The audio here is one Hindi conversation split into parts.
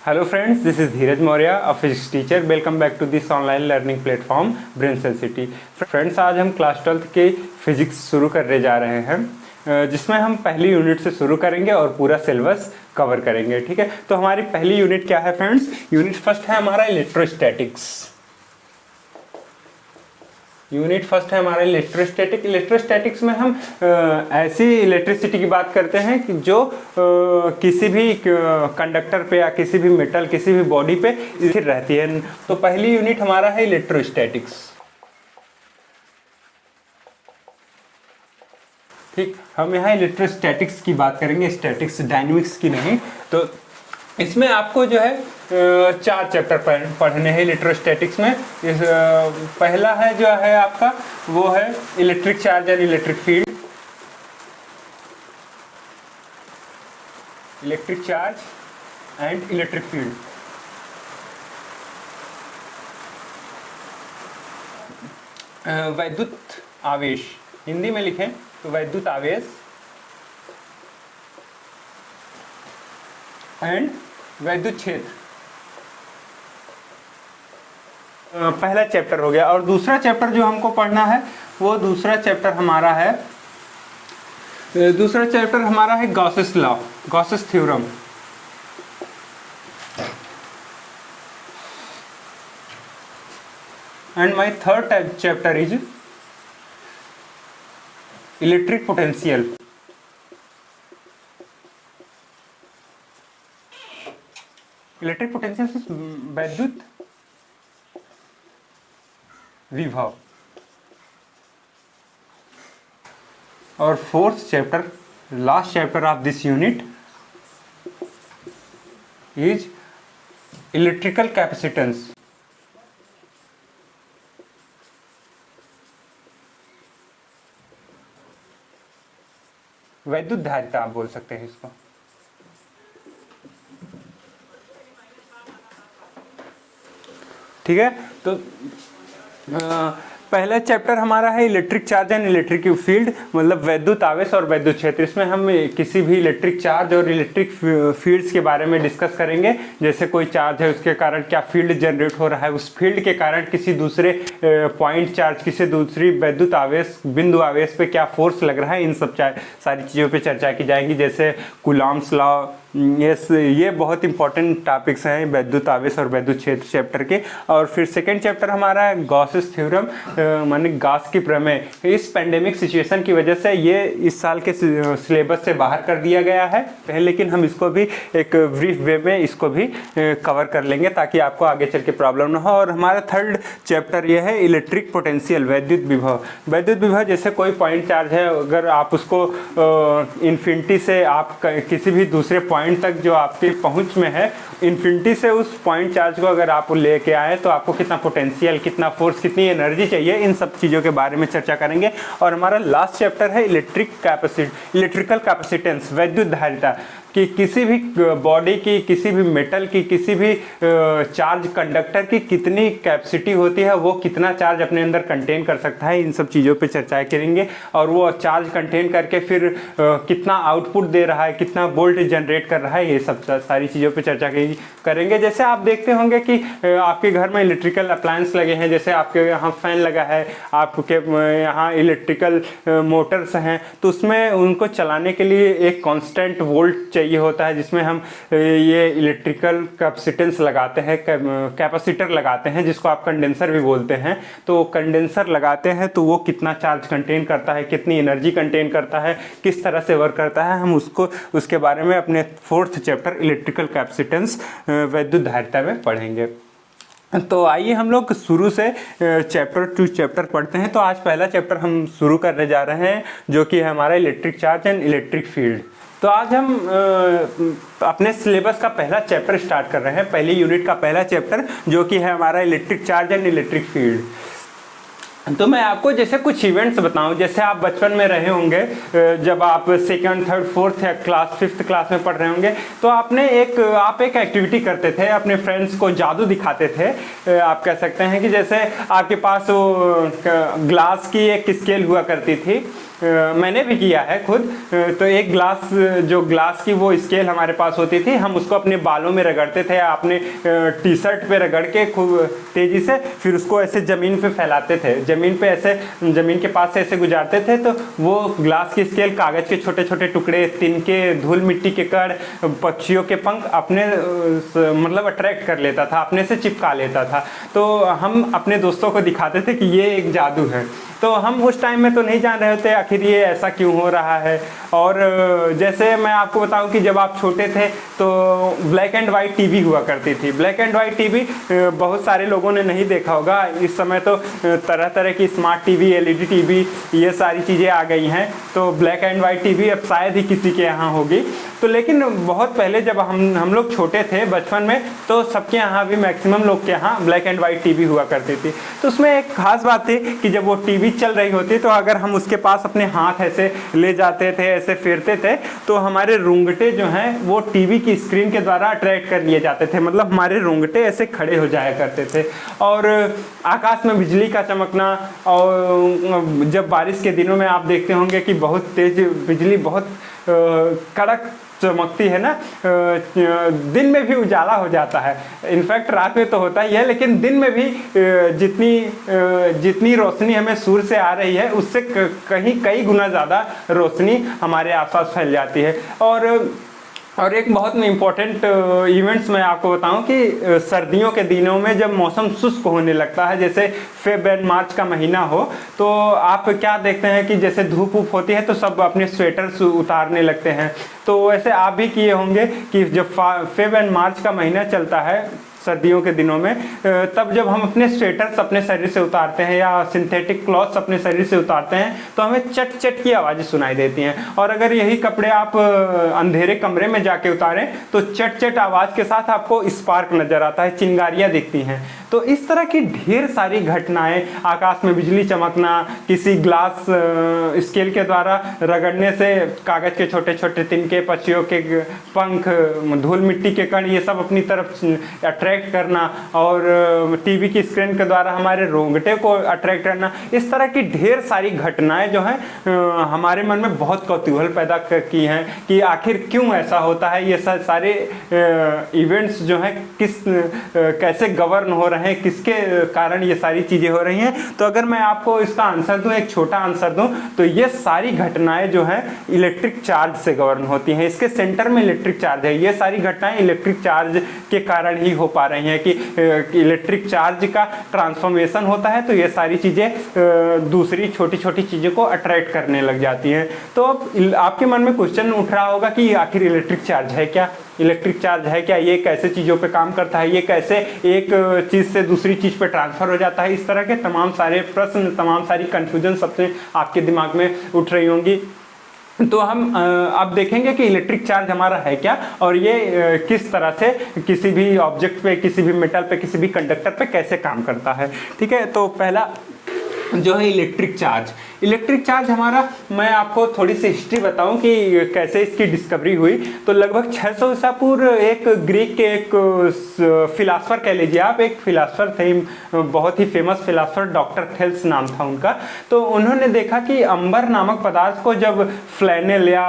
Hello friends, this is Dheeraj Maurya, a physics teacher. Welcome back to this online learning platform Braincell City. Friends, आज हम क्लास 12th के फिजिक्स शुरू करने जा रहे हैं जिसमें हम पहली यूनिट से शुरू करेंगे और पूरा सिलेबस कवर करेंगे। ठीक है, तो हमारी पहली यूनिट क्या है फ्रेंड्स? यूनिट फर्स्ट है हमारा इलेक्ट्रोस्टैटिक्स। यूनिट फर्स्ट है हमारा इलेक्ट्रोस्टैटिक्स में हम ऐसी इलेक्ट्रिसिटी की बात करते हैं कि जो किसी भी कंडक्टर पे या किसी भी मेटल किसी भी बॉडी पे स्थिर रहती है। तो पहली यूनिट हमारा है इलेक्ट्रोस्टैटिक्स। ठीक, हम यहाँ इलेक्ट्रोस्टैटिक्स की बात करेंगे, स्टैटिक्स डायनेमिक्स की नहीं। तो इसमें आपको जो है 4 चैप्टर पढ़ने हैं इलेक्ट्रोस्टैटिक्स में। पहला है जो है आपका वो है electric charge and electric field. Electric charge and electric field. वैद्युत आवेश, हिंदी में लिखें तो वैद्युत आवेश एंड वैद्युत क्षेत्र। पहला चैप्टर हो गया। और दूसरा चैप्टर जो हमको पढ़ना है वो दूसरा चैप्टर हमारा है Gauss's law, Gauss's theorem. And my third chapter is electric potential. Electric potential वैद्युत विभव। और fourth chapter, last chapter of this unit is electrical capacitance. वैद्युत धारिता आप बोल सकते हैं इसको। ठीक है, तो पहला चैप्टर हमारा है electric charge and electric field, मतलब वैद्युत आवेश और वैद्युत क्षेत्र। इसमें हम किसी भी इलेक्ट्रिक चार्ज और इलेक्ट्रिक फील्ड्स के बारे में डिस्कस करेंगे। जैसे कोई चार्ज है उसके कारण क्या फील्ड जनरेट हो रहा है, उस फील्ड के कारण किसी दूसरे पॉइंट चार्ज किसी दूसरी वैद्युत आवेश बिंदु आवेश पे क्या फोर्स लग रहा है, इन सब सारी चीज़ों पे चर्चा की जाएगी। जैसे कूलॉम्स लॉ, ये बहुत इंपॉर्टेंट टॉपिक्स हैं वैद्युत आवेश और वैद्युत क्षेत्र चैप्टर के। और फिर सेकंड चैप्टर हमारा है गॉसेस थ्योरम, माने गॉस की प्रमेय। इस पेंडेमिक सिचुएशन की वजह से ये इस साल के सिलेबस से बाहर कर दिया गया है, लेकिन हम इसको भी एक ब्रीफ वे में इसको भी कवर कर लेंगे ताकि आपको आगे चल के प्रॉब्लम ना हो। और हमारा थर्ड चैप्टर ये है इलेक्ट्रिक पोटेंशियल, वैद्युत विभव। वैद्युत विभव जैसे कोई पॉइंट चार्ज है, अगर आप उसको इन्फिनिटी से आप किसी भी दूसरे पॉइंट तक जो आपकी पहुंच में है, इन्फिनिटी से उस पॉइंट चार्ज को अगर आप लेके आए तो आपको कितना पोटेंशियल, कितना फोर्स, कितनी एनर्जी चाहिए, इन सब चीज़ों के बारे में चर्चा करेंगे। और हमारा लास्ट चैप्टर है इलेक्ट्रिकल कैपेसिटेंस, वैद्युत धारिता, कि किसी भी बॉडी की, किसी भी मेटल की, किसी भी चार्ज कंडक्टर की कितनी कैपेसिटी होती है, वो कितना चार्ज अपने अंदर कंटेन कर सकता है, इन सब चीज़ों पे चर्चा करेंगे। और वो चार्ज कंटेन करके फिर कितना आउटपुट दे रहा है, कितना वोल्ट जनरेट कर रहा है, ये सब सारी चीज़ों पे चर्चा करेंगे। जैसे आप देखते होंगे कि आपके घर में इलेक्ट्रिकल अप्लायंस लगे हैं, जैसे आपके यहाँ फैन लगा है, आपके यहाँ इलेक्ट्रिकल मोटर्स हैं, तो उसमें उनको चलाने के लिए एक कांस्टेंट वोल्ट चाहिए होता है, जिसमें हम ये इलेक्ट्रिकल कैपेसिटेंस लगाते हैं, कैपेसिटर लगाते हैं, जिसको आप कंडेंसर भी बोलते हैं। तो कंडेंसर लगाते हैं तो वो कितना चार्ज कंटेन करता है, कितनी एनर्जी कंटेन करता है, किस तरह से वर्क करता है, हम उसके बारे में अपने फोर्थ चैप्टर इलेक्ट्रिकल कैपेसिटेंस वैद्युत धारिता में पढ़ेंगे। तो आइए हम लोग शुरू से चैप्टर टू चैप्टर पढ़ते हैं। तो आज पहला चैप्टर हम शुरू करने जा रहे हैं जो कि है हमारा electric charge and electric field. तो आज हम अपने सिलेबस का पहला चैप्टर स्टार्ट कर रहे हैं, पहली यूनिट का पहला चैप्टर जो कि है हमारा electric charge and electric field. तो मैं आपको जैसे कुछ इवेंट्स बताऊं, जैसे आप बचपन में रहे होंगे, जब आप सेकंड थर्ड फोर्थ या क्लास फिफ्थ क्लास में पढ़ रहे होंगे, तो आप एक एक्टिविटी करते थे, अपने फ्रेंड्स को जादू दिखाते थे। आप कह सकते हैं कि जैसे आपके पास वो ग्लास की एक स्केल हुआ करती थी, मैंने भी किया है खुद। तो एक ग्लास की वो स्केल हमारे पास होती थी, हम उसको अपने बालों में रगड़ते थे, अपने टी शर्ट पे रगड़ के खूब तेज़ी से, फिर उसको ऐसे ज़मीन पे फैलाते थे, ज़मीन पे ऐसे ज़मीन के पास से ऐसे गुजारते थे, तो वो ग्लास की स्केल कागज़ के छोटे छोटे टुकड़े, तिनके, धूल मिट्टी के कण, पक्षियों के पंख अपने मतलब अट्रैक्ट कर लेता था, अपने से चिपका लेता था। तो हम अपने दोस्तों को दिखाते थे कि ये एक जादू है। तो हम उस टाइम में तो नहीं जान रहे होते आखिर ये ऐसा क्यों हो रहा है। और जैसे मैं आपको बताऊं कि जब आप छोटे थे तो ब्लैक एंड वाइट टीवी हुआ करती थी। ब्लैक एंड वाइट टीवी बहुत सारे लोगों ने नहीं देखा होगा। इस समय तो तरह तरह की स्मार्ट टीवी, एलईडी टीवी, ये सारी चीज़ें आ गई हैं। तो ब्लैक एंड वाइट टीवी अब शायद ही किसी के यहाँ होगी। तो लेकिन बहुत पहले जब हम लोग छोटे थे बचपन में, तो सबके यहाँ भी मैक्सिमम लोग के यहाँ ब्लैक एंड वाइट टीवी हुआ करती थी। तो उसमें एक खास बात थी कि जब वो टीवी चल रही होती तो अगर हम उसके पास अपने हाथ ऐसे ले जाते थे, ऐसे फेरते थे, तो हमारे रोंगटे जो हैं वो टीवी की स्क्रीन के द्वारा अट्रैक्ट कर लिए जाते थे। मतलब हमारे रोंगटे ऐसे खड़े हो जाया करते थे। और आकाश में बिजली का चमकना, और जब बारिश के दिनों में आप देखते होंगे कि बहुत तेज बिजली, बहुत कड़क चमकती है ना, दिन में भी उजाला हो जाता है। इनफैक्ट रात में तो होता ही है, लेकिन दिन में भी जितनी रोशनी हमें सूर्य से आ रही है उससे कहीं कई गुना ज़्यादा रोशनी हमारे आसपास फैल जाती है। और एक बहुत इम्पॉर्टेंट इवेंट्स मैं आपको बताऊं कि सर्दियों के दिनों में जब मौसम शुष्क होने लगता है, जैसे फेब मार्च का महीना हो, तो आप क्या देखते हैं कि जैसे धूप वूप होती है तो सब अपने स्वेटर्स उतारने लगते हैं। तो वैसे आप भी किए होंगे कि जब फेब एंड मार्च का महीना चलता है सर्दियों के दिनों में, तब जब हम अपने स्वेटर्स अपने शरीर से उतारते हैं या सिंथेटिक क्लॉथ्स अपने शरीर से उतारते हैं तो हमें चट चट की आवाज़ें सुनाई देती हैं। और अगर यही कपड़े आप अंधेरे कमरे में जाके उतारें तो चट चट आवाज़ के साथ आपको स्पार्क नज़र आता है, चिंगारियाँ दिखती हैं। तो इस तरह की ढेर सारी घटनाएं, आकाश में बिजली चमकना, किसी ग्लास स्केल के द्वारा रगड़ने से कागज़ के छोटे छोटे तिनके, पक्षियों के पंख, धूल मिट्टी के कण, ये सब अपनी तरफ अट्रैक्ट करना, और टीवी की स्क्रीन के द्वारा हमारे रोंगटे को अट्रैक्ट करना, इस तरह की ढेर सारी घटनाएं जो हैं हमारे मन में बहुत कौतूहल पैदा की हैं कि आखिर क्यों ऐसा होता है। ये सारे इवेंट्स जो हैं कैसे गवर्न हो रहे हैं, किसके कारण ये सारी चीज़ें हो रही हैं। तो अगर मैं आपको इसका आंसर दूं, एक छोटा आंसर दूं, तो ये सारी घटनाएं जो हैं इलेक्ट्रिक चार्ज से गवर्न होती हैं। इसके सेंटर में इलेक्ट्रिक चार्ज है। ये सारी घटनाएं इलेक्ट्रिक चार्ज के कारण ही हो पा रही हैं कि इलेक्ट्रिक चार्ज का ट्रांसफॉर्मेशन होता है, तो ये सारी चीज़ें दूसरी छोटी छोटी चीज़ों को अट्रैक्ट करने लग जाती हैं। तो अब आपके मन में क्वेश्चन उठ रहा होगा कि आखिर इलेक्ट्रिक चार्ज है क्या, इलेक्ट्रिक चार्ज है क्या, ये कैसे चीज़ों पे काम करता है, ये कैसे एक चीज़ से दूसरी चीज़ पे ट्रांसफ़र हो जाता है। इस तरह के तमाम सारे प्रश्न, तमाम सारी कन्फ्यूजन सबसे आपके दिमाग में उठ रही होंगी। तो हम अब देखेंगे कि इलेक्ट्रिक चार्ज हमारा है क्या, और ये किस तरह से किसी भी ऑब्जेक्ट पे, किसी भी मेटल पे, किसी भी कंडक्टर पे कैसे काम करता है। ठीक है, तो पहला जो है इलेक्ट्रिक चार्ज। इलेक्ट्रिक चार्ज हमारा, मैं आपको थोड़ी सी हिस्ट्री बताऊं कि कैसे इसकी डिस्कवरी हुई। तो लगभग 600 ईसा पूर्व एक ग्रीक के एक फिलासफर कह लीजिए आप, एक फिलासफर थे, बहुत ही फेमस फिलासफर, डॉक्टर थेल्स नाम था उनका। तो उन्होंने देखा कि अंबर नामक पदार्थ को जब फ्लैनेल या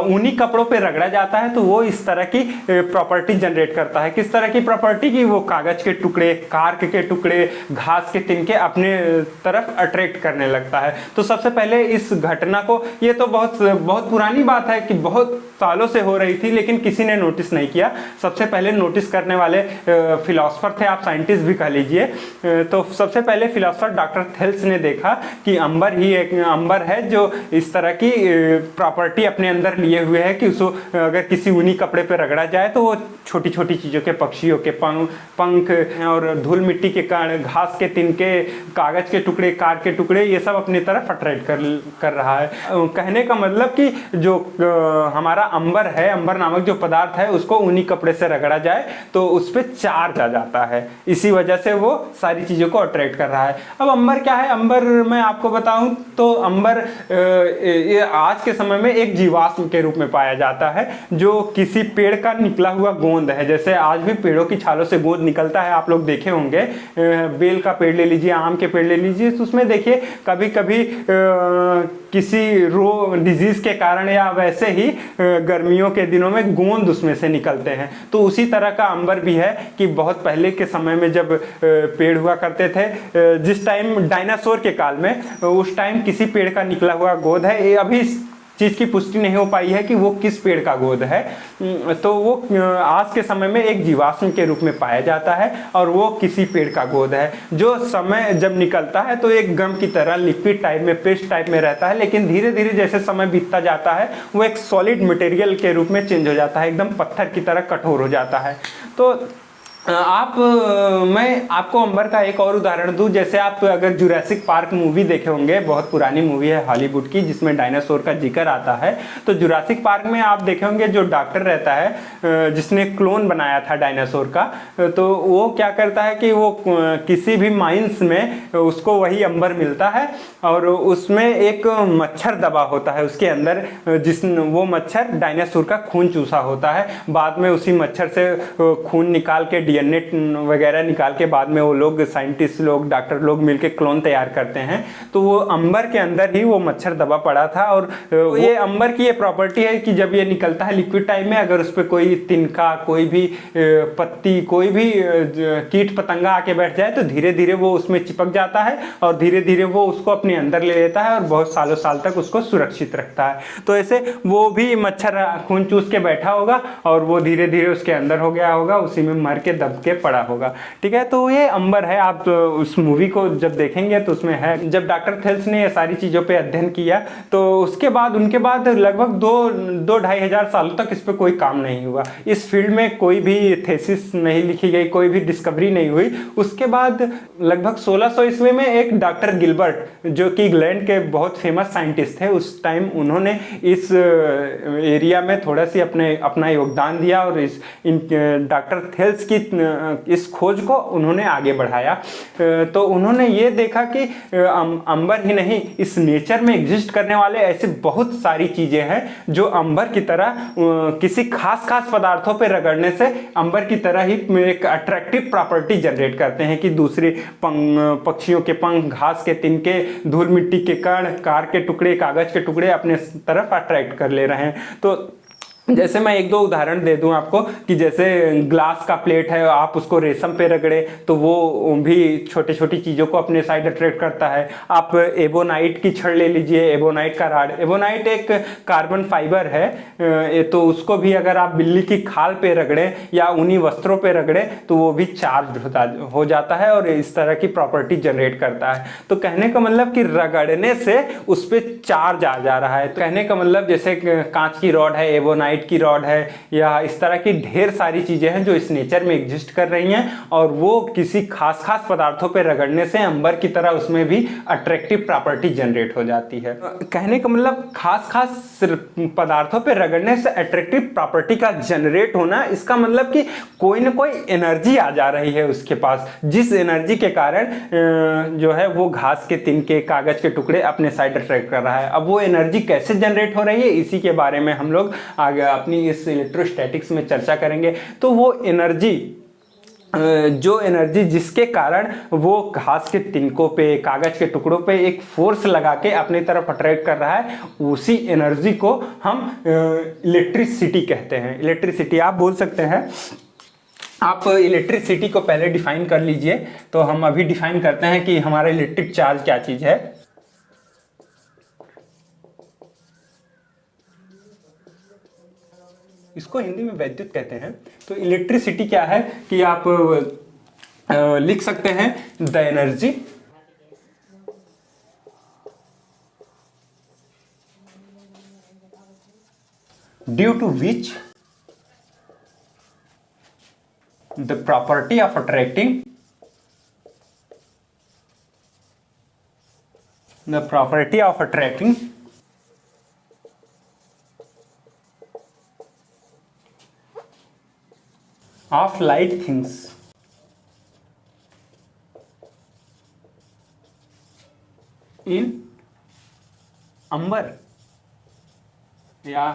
ऊनी कपड़ों पे रगड़ा जाता है तो वो इस तरह की प्रॉपर्टी जनरेट करता है। किस तरह की प्रॉपर्टी की, वो कागज के टुकड़े, कार्क के टुकड़े, घास के तिनके अपने तरफ अट्रैक्ट करने लगता है। तो सबसे पहले इस घटना को, ये तो बहुत पुरानी बात है कि बहुत सालों से हो रही थी, लेकिन किसी ने नोटिस नहीं किया। सबसे पहले नोटिस करने वाले फिलोसोफर थे, आप साइंटिस्ट भी कह लीजिए। तो सबसे पहले फिलोसोफर डॉक्टर थेल्स ने देखा कि अंबर ही एक अंबर है जो इस तरह की प्रॉपर्टी अपने अंदर लिए हुए है कि उसको अगर किसी ऊनी कपड़े पर रगड़ा जाए तो वो छोटी छोटी चीज़ों के, पक्षियों के पंख और धूल मिट्टी के कण, घास के तिनके, कागज के टुकड़े, कार के टुकड़े, ये सब अपनी तरफ अट्रैक्ट कर रहा है। कहने का मतलब कि जो हमारा अंबर है, अंबर नामक जो पदार्थ है, उसको ऊनी कपड़े से रगड़ा जाए तो उस पर चार्ज आ जाता है। इसी वजह से वो सारी चीज़ों को अट्रैक्ट कर रहा है। अब अंबर क्या है? अंबर मैं आपको बताऊं तो अंबर ये आज के समय में एक जीवाश्म के रूप में पाया जाता है, जो किसी पेड़ का निकला हुआ गोंद है। जैसे आज भी पेड़ों की छालों से गोंद निकलता है, आप लोग देखे होंगे। बेल का पेड़ ले लीजिए, आम के पेड़ ले लीजिए, तो उसमें देखिए कभी कभी किसी डिजीज के कारण या वैसे ही गर्मियों के दिनों में गोंद उसमें से निकलते हैं। तो उसी तरह का अंबर भी है कि बहुत पहले के समय में जब पेड़ हुआ करते थे, जिस टाइम डायनासोर के काल में, उस टाइम किसी पेड़ का निकला हुआ गोंद है। ये अभी चीज की पुष्टि नहीं हो पाई है कि वो किस पेड़ का गोंद है। तो वो आज के समय में एक जीवाश्म के रूप में पाया जाता है और वो किसी पेड़ का गोंद है, जो समय जब निकलता है तो एक गम की तरह लिक्विड टाइप में, पेस्ट टाइप में रहता है, लेकिन धीरे धीरे जैसे समय बीतता जाता है वो एक सॉलिड मटेरियल के रूप में चेंज हो जाता है, एकदम पत्थर की तरह कठोर हो जाता है। तो मैं आपको अंबर का एक और उदाहरण दूं। जैसे आप अगर जुरासिक पार्क मूवी देखे होंगे, बहुत पुरानी मूवी है हॉलीवुड की, जिसमें डायनासोर का जिक्र आता है। तो जुरासिक पार्क में आप देखे होंगे जो डॉक्टर रहता है जिसने क्लोन बनाया था डायनासोर का, तो वो क्या करता है कि वो किसी भी माइंस में उसको वही अंबर मिलता है और उसमें एक मच्छर दबा होता है उसके अंदर, वो मच्छर डायनासोर का खून चूसा होता है। बाद में उसी मच्छर से खून निकाल के डीएनए वगैरह निकाल के बाद में वो लोग, साइंटिस्ट लोग, डॉक्टर लोग मिलके क्लोन तैयार करते हैं। तो वो अंबर के अंदर ही वो मच्छर दबा पड़ा था और ये अंबर की ये प्रॉपर्टी है कि जब ये निकलता है लिक्विड टाइप में, अगर उस पर कोई तिनका, कोई भी पत्ती, कोई भी कीट पतंगा आके बैठ जाए तो धीरे धीरे वो उसमें चिपक जाता है और धीरे धीरे वो उसको अपने अंदर ले लेता है और बहुत सालों साल तक उसको सुरक्षित रखता है। तो ऐसे वो भी मच्छर खून चूस के बैठा होगा और वो धीरे धीरे उसके अंदर हो गया होगा, उसी में मर के दब के पड़ा होगा। ठीक है, तो ये अंबर है। आप उस मूवी को जब देखेंगे तो उसमें है। जब डॉक्टर थेल्स ने ये सारी चीज़ों पे अध्ययन किया तो उसके बाद, उनके बाद लगभग 2-2.5 हजार सालों तक इस पे कोई काम नहीं हुआ। इस फील्ड में कोई भी थेसिस नहीं लिखी गई, कोई भी डिस्कवरी नहीं हुई। उसके बाद लगभग 1600 ईस्वी में एक डॉक्टर गिलबर्ट, जो कि इंग्लैंड के बहुत फेमस साइंटिस्ट थे उस टाइम, उन्होंने इस एरिया में थोड़ा सी अपना योगदान दिया और डॉक्टर थेल्स की इस खोज को उन्होंने आगे बढ़ाया। तो उन्होंने ये देखा कि अंबर ही नहीं, इस नेचर में एग्जिस्ट करने वाले ऐसे बहुत सारी चीजें हैं जो अंबर की तरह किसी खास पदार्थों पर रगड़ने से अंबर की तरह ही एक अट्रैक्टिव प्रॉपर्टी जनरेट करते हैं कि दूसरी पक्षियों के पंख, घास के तिनके, धूल मिट्टी के कण, कार के टुकड़े, कागज के टुकड़े अपने तरफ अट्रैक्ट कर ले रहे हैं। तो जैसे मैं एक दो उदाहरण दे दूं आपको कि जैसे ग्लास का प्लेट है, आप उसको रेशम पे रगड़े तो वो भी छोटी छोटी चीज़ों को अपने साइड अट्रैक्ट करता है। आप एबोनाइट की छड़ ले लीजिए, एबोनाइट का राड। एबोनाइट एक कार्बन फाइबर है, तो उसको भी अगर आप बिल्ली की खाल पे रगड़े या ऊनी वस्त्रों पे रगड़े तो वो भी चार्ज हो जाता है और इस तरह की प्रॉपर्टी जनरेट करता है। तो कहने का मतलब कि रगड़ने से उस पर चार्ज आ जा रहा है। तो कहने का मतलब जैसे कांच की रॉड है, एबोनाइट की रॉड है, या इस तरह की ढेर सारी चीजें हैं जो इस नेचर में एग्जिस्ट कर रही हैं और वो किसी खास पदार्थों पे रगड़ने से अंबर की तरह उसमें भी अट्रैक्टिव प्रॉपर्टी जनरेट हो जाती है। कहने का मतलब खास पदार्थों पे रगड़ने से अट्रैक्टिव प्रॉपर्टी का जनरेट होना, इसका मतलब कि कोई ना कोई एनर्जी आ जा रही है उसके पास, जिस एनर्जी के कारण जो है वो घास के तिनके, कागज के टुकड़े अपने साइड अट्रैक्ट कर रहा है। अब वो एनर्जी कैसे जनरेट हो रही है, इसी के बारे में हम लोग आगे अपनी इस इलेक्ट्रोस्टैटिक्स में चर्चा करेंगे। तो वो एनर्जी, जो एनर्जी जिसके कारण वो घास के तिनकों पे, कागज के टुकड़ों पे एक फोर्स लगा के अपनी तरफ अट्रैक्ट कर रहा है, उसी एनर्जी को हम इलेक्ट्रिसिटी कहते हैं। इलेक्ट्रिसिटी आप बोल सकते हैं। आप इलेक्ट्रिसिटी को पहले डिफाइन कर लीजिए। तो हम अभी डिफाइन करते हैं कि हमारा इलेक्ट्रिक चार्ज क्या चीज है। इसको हिंदी में वैद्युत कहते हैं। तो इलेक्ट्रिसिटी क्या है कि आप लिख सकते हैं the energy due to which the property of attracting of light things in amber या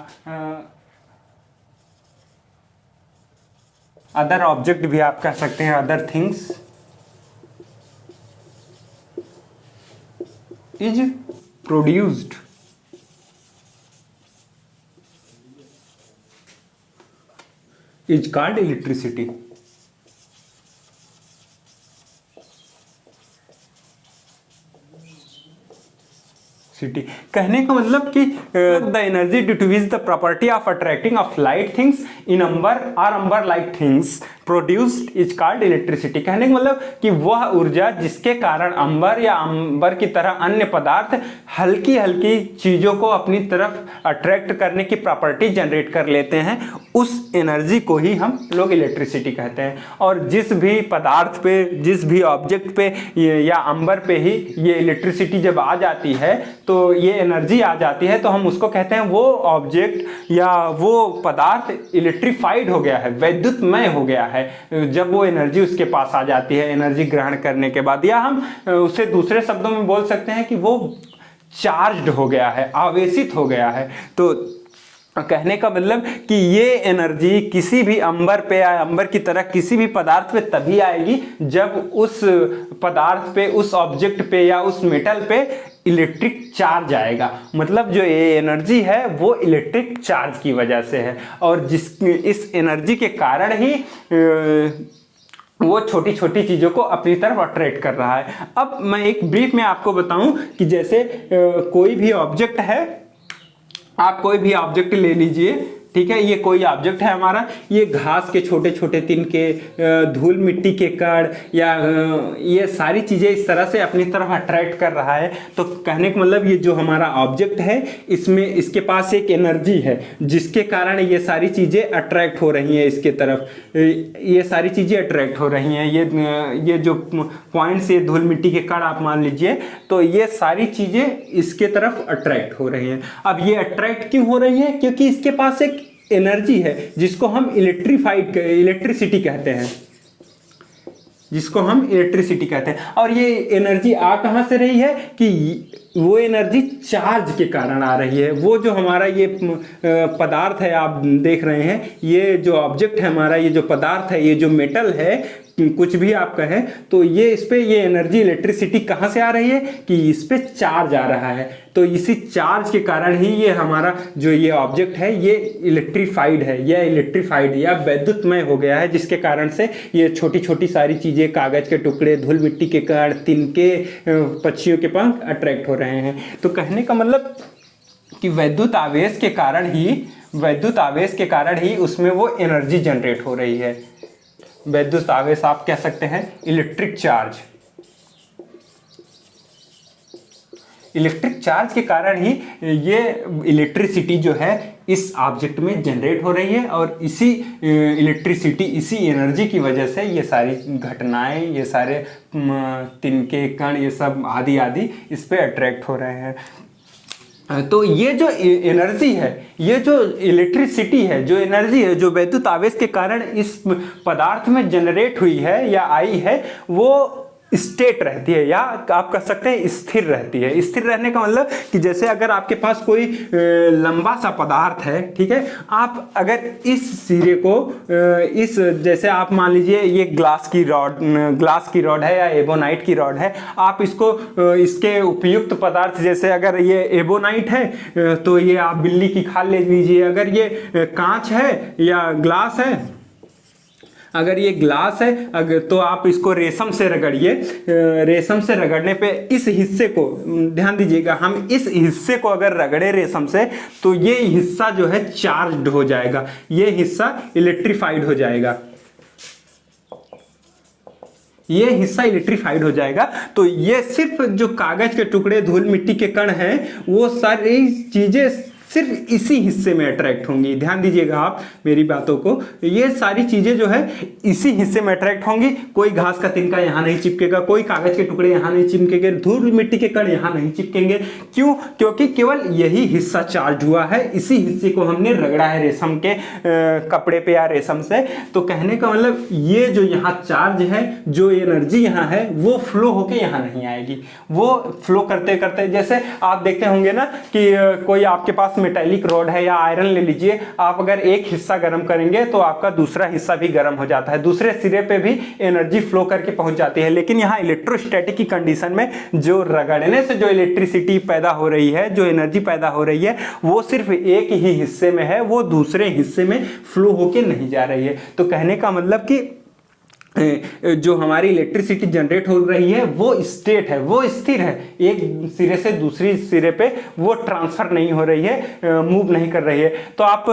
अदर ऑब्जेक्ट भी आप कह सकते हैं, other things is produced is called electricity. City कहने का मतलब कि the energy due to which the property of attracting of light things in amber और amber like things produced is called electricity. कहने का मतलब कि वह ऊर्जा जिसके कारण अंबर या अंबर की तरह अन्य पदार्थ हल्की हल्की चीजों को अपनी तरफ अट्रैक्ट करने की प्रॉपर्टी जनरेट कर लेते हैं, उस एनर्जी को ही हम लोग इलेक्ट्रिसिटी कहते हैं। और जिस भी पदार्थ पे, जिस भी ऑब्जेक्ट पे या अंबर पे ही ये इलेक्ट्रिसिटी जब आ जाती है, तो ये एनर्जी आ जाती है, तो हम उसको कहते हैं वो ऑब्जेक्ट या वो पदार्थ इलेक्ट्रीफाइड हो गया है, वैद्युतमय हो गया है। जब वो एनर्जी उसके पास आ जाती है एनर्जी ग्रहण करने के बाद, या हम उसे दूसरे शब्दों में बोल सकते हैं कि वो चार्ज्ड हो गया है, आवेशित हो गया है। तो कहने का मतलब कि ये एनर्जी किसी भी अंबर पे या अंबर की तरह किसी भी पदार्थ पे तभी आएगी जब उस पदार्थ पे, उस ऑब्जेक्ट पे या उस मेटल पे इलेक्ट्रिक चार्ज आएगा। मतलब जो ये एनर्जी है वो इलेक्ट्रिक चार्ज की वजह से है, और इस एनर्जी के कारण ही वो छोटी छोटी चीज़ों को अपनी तरफ अट्रैक्ट कर रहा है। अब मैं एक ब्रीफ में आपको बताऊं कि जैसे कोई भी ऑब्जेक्ट है, आप कोई भी ऑब्जेक्ट ले लीजिए, ठीक है, ये कोई ऑब्जेक्ट है हमारा, ये घास के छोटे छोटे तिनके, धूल मिट्टी के कण, या ये सारी चीज़ें इस तरह से अपनी तरफ अट्रैक्ट कर रहा है। तो कहने का मतलब ये जो हमारा ऑब्जेक्ट है, इसमें इसके पास एक एनर्जी है जिसके कारण ये सारी चीज़ें अट्रैक्ट हो रही हैं इसके तरफ, ये सारी चीज़ें अट्रैक्ट हो रही हैं। ये जो पॉइंट्स, ये धूल मिट्टी के कण आप मान लीजिए, तो ये सारी चीज़ें इसके तरफ अट्रैक्ट हो रही हैं। अब ये अट्रैक्ट क्यों हो रही हैं? क्योंकि इसके पास एक एनर्जी है जिसको हम इलेक्ट्रिसिटी कहते हैं, जिसको हम इलेक्ट्रिसिटी कहते हैं। और ये एनर्जी आ कहाँ से रही है कि वो एनर्जी चार्ज के कारण आ रही है। वो जो हमारा ये पदार्थ है, आप देख रहे हैं, ये जो ऑब्जेक्ट है हमारा, ये जो पदार्थ है, ये जो मेटल है, कुछ भी आप कहें, तो ये इस पे ये एनर्जी इलेक्ट्रिसिटी कहाँ से आ रही है कि इस पे चार्ज आ रहा है। तो इसी चार्ज के कारण ही ये हमारा जो ये ऑब्जेक्ट है ये इलेक्ट्रीफाइड है, या इलेक्ट्रीफाइड या वैद्युतमय हो गया है, जिसके कारण से ये छोटी छोटी सारी चीज़ें, कागज के टुकड़े, धूल मिट्टी के कण, तिनके, पक्षियों के पंख अट्रैक्ट हो रहे हैं। तो कहने का मतलब कि वैद्युत आवेश के कारण ही उसमें वो एनर्जी जनरेट हो रही है। वैद्युत आवेश आप कह सकते हैं इलेक्ट्रिक चार्ज। इलेक्ट्रिक चार्ज के कारण ही ये इलेक्ट्रिसिटी जो है इस ऑब्जेक्ट में जनरेट हो रही है, और इसी इलेक्ट्रिसिटी, इसी एनर्जी की वजह से ये सारी घटनाएं, ये सारे तिनके, कण, ये सब आदि आदि इस पे अट्रैक्ट हो रहे हैं। तो ये जो एनर्जी है, ये जो इलेक्ट्रिसिटी है, जो एनर्जी है, जो वैद्युत आवेश के कारण इस पदार्थ में जनरेट हुई है या आई है, वो स्टेट रहती है, या आप कह सकते हैं स्थिर रहती है। स्थिर रहने का मतलब कि जैसे अगर आपके पास कोई लंबा सा पदार्थ है, ठीक है, आप अगर इस सिरे को इस, जैसे आप मान लीजिए ये ग्लास की रॉड है या एबोनाइट की रॉड है, आप इसको इसके उपयुक्त पदार्थ, जैसे अगर ये एबोनाइट है तो ये आप बिल्ली की खाल ले लीजिए, अगर ये कांच है या ग्लास है, अगर ये ग्लास है, अगर तो आप इसको रेशम से रगड़िए। रेशम से रगड़ने पे इस हिस्से को, ध्यान दीजिएगा, हम इस हिस्से को अगर रगड़े रेशम से, तो ये हिस्सा जो है चार्ज्ड हो जाएगा, ये हिस्सा इलेक्ट्रीफाइड हो जाएगा, ये हिस्सा इलेक्ट्रीफाइड हो जाएगा। तो ये सिर्फ जो कागज के टुकड़े, धूल मिट्टी के कण हैं, वो सारी चीजें सिर्फ इसी हिस्से में अट्रैक्ट होंगी। ध्यान दीजिएगा आप मेरी बातों को, ये सारी चीजें जो है इसी हिस्से में अट्रैक्ट होंगी। कोई घास का तिनका यहाँ नहीं चिपकेगा, कोई कागज के टुकड़े यहाँ नहीं चिपकेंगे, धूल मिट्टी के कण यहाँ नहीं चिपकेंगे। क्यों? क्योंकि केवल यही हिस्सा चार्ज हुआ है, इसी हिस्से को हमने रगड़ा है रेशम के कपड़े पे या रेशम से। तो कहने का मतलब ये जो यहाँ चार्ज है, जो एनर्जी यहाँ है, वो फ्लो होके यहाँ नहीं आएगी। वो फ्लो करते करते, जैसे आप देखते होंगे ना कि कोई आपके पास मेटेलिक रॉड है या आयरन ले लीजिए, आप अगर एक हिस्सा गर्म करेंगे तो आपका दूसरा हिस्सा भी गर्म हो जाता है, दूसरे सिरे पे भी एनर्जी फ्लो करके पहुंच जाती है। लेकिन यहाँ इलेक्ट्रोस्टैटिक की कंडीशन में जो रगड़ने से जो इलेक्ट्रिसिटी पैदा हो रही है, जो एनर्जी पैदा हो रही है, वो सिर्फ एक ही हिस्से में है, वो दूसरे हिस्से में फ्लो होके नहीं जा रही है। तो कहने का मतलब कि जो हमारी इलेक्ट्रिसिटी जनरेट हो रही है वो स्टेट है, वो स्थिर है, एक सिरे से दूसरी सिरे पे वो ट्रांसफर नहीं हो रही है, मूव नहीं कर रही है। तो आप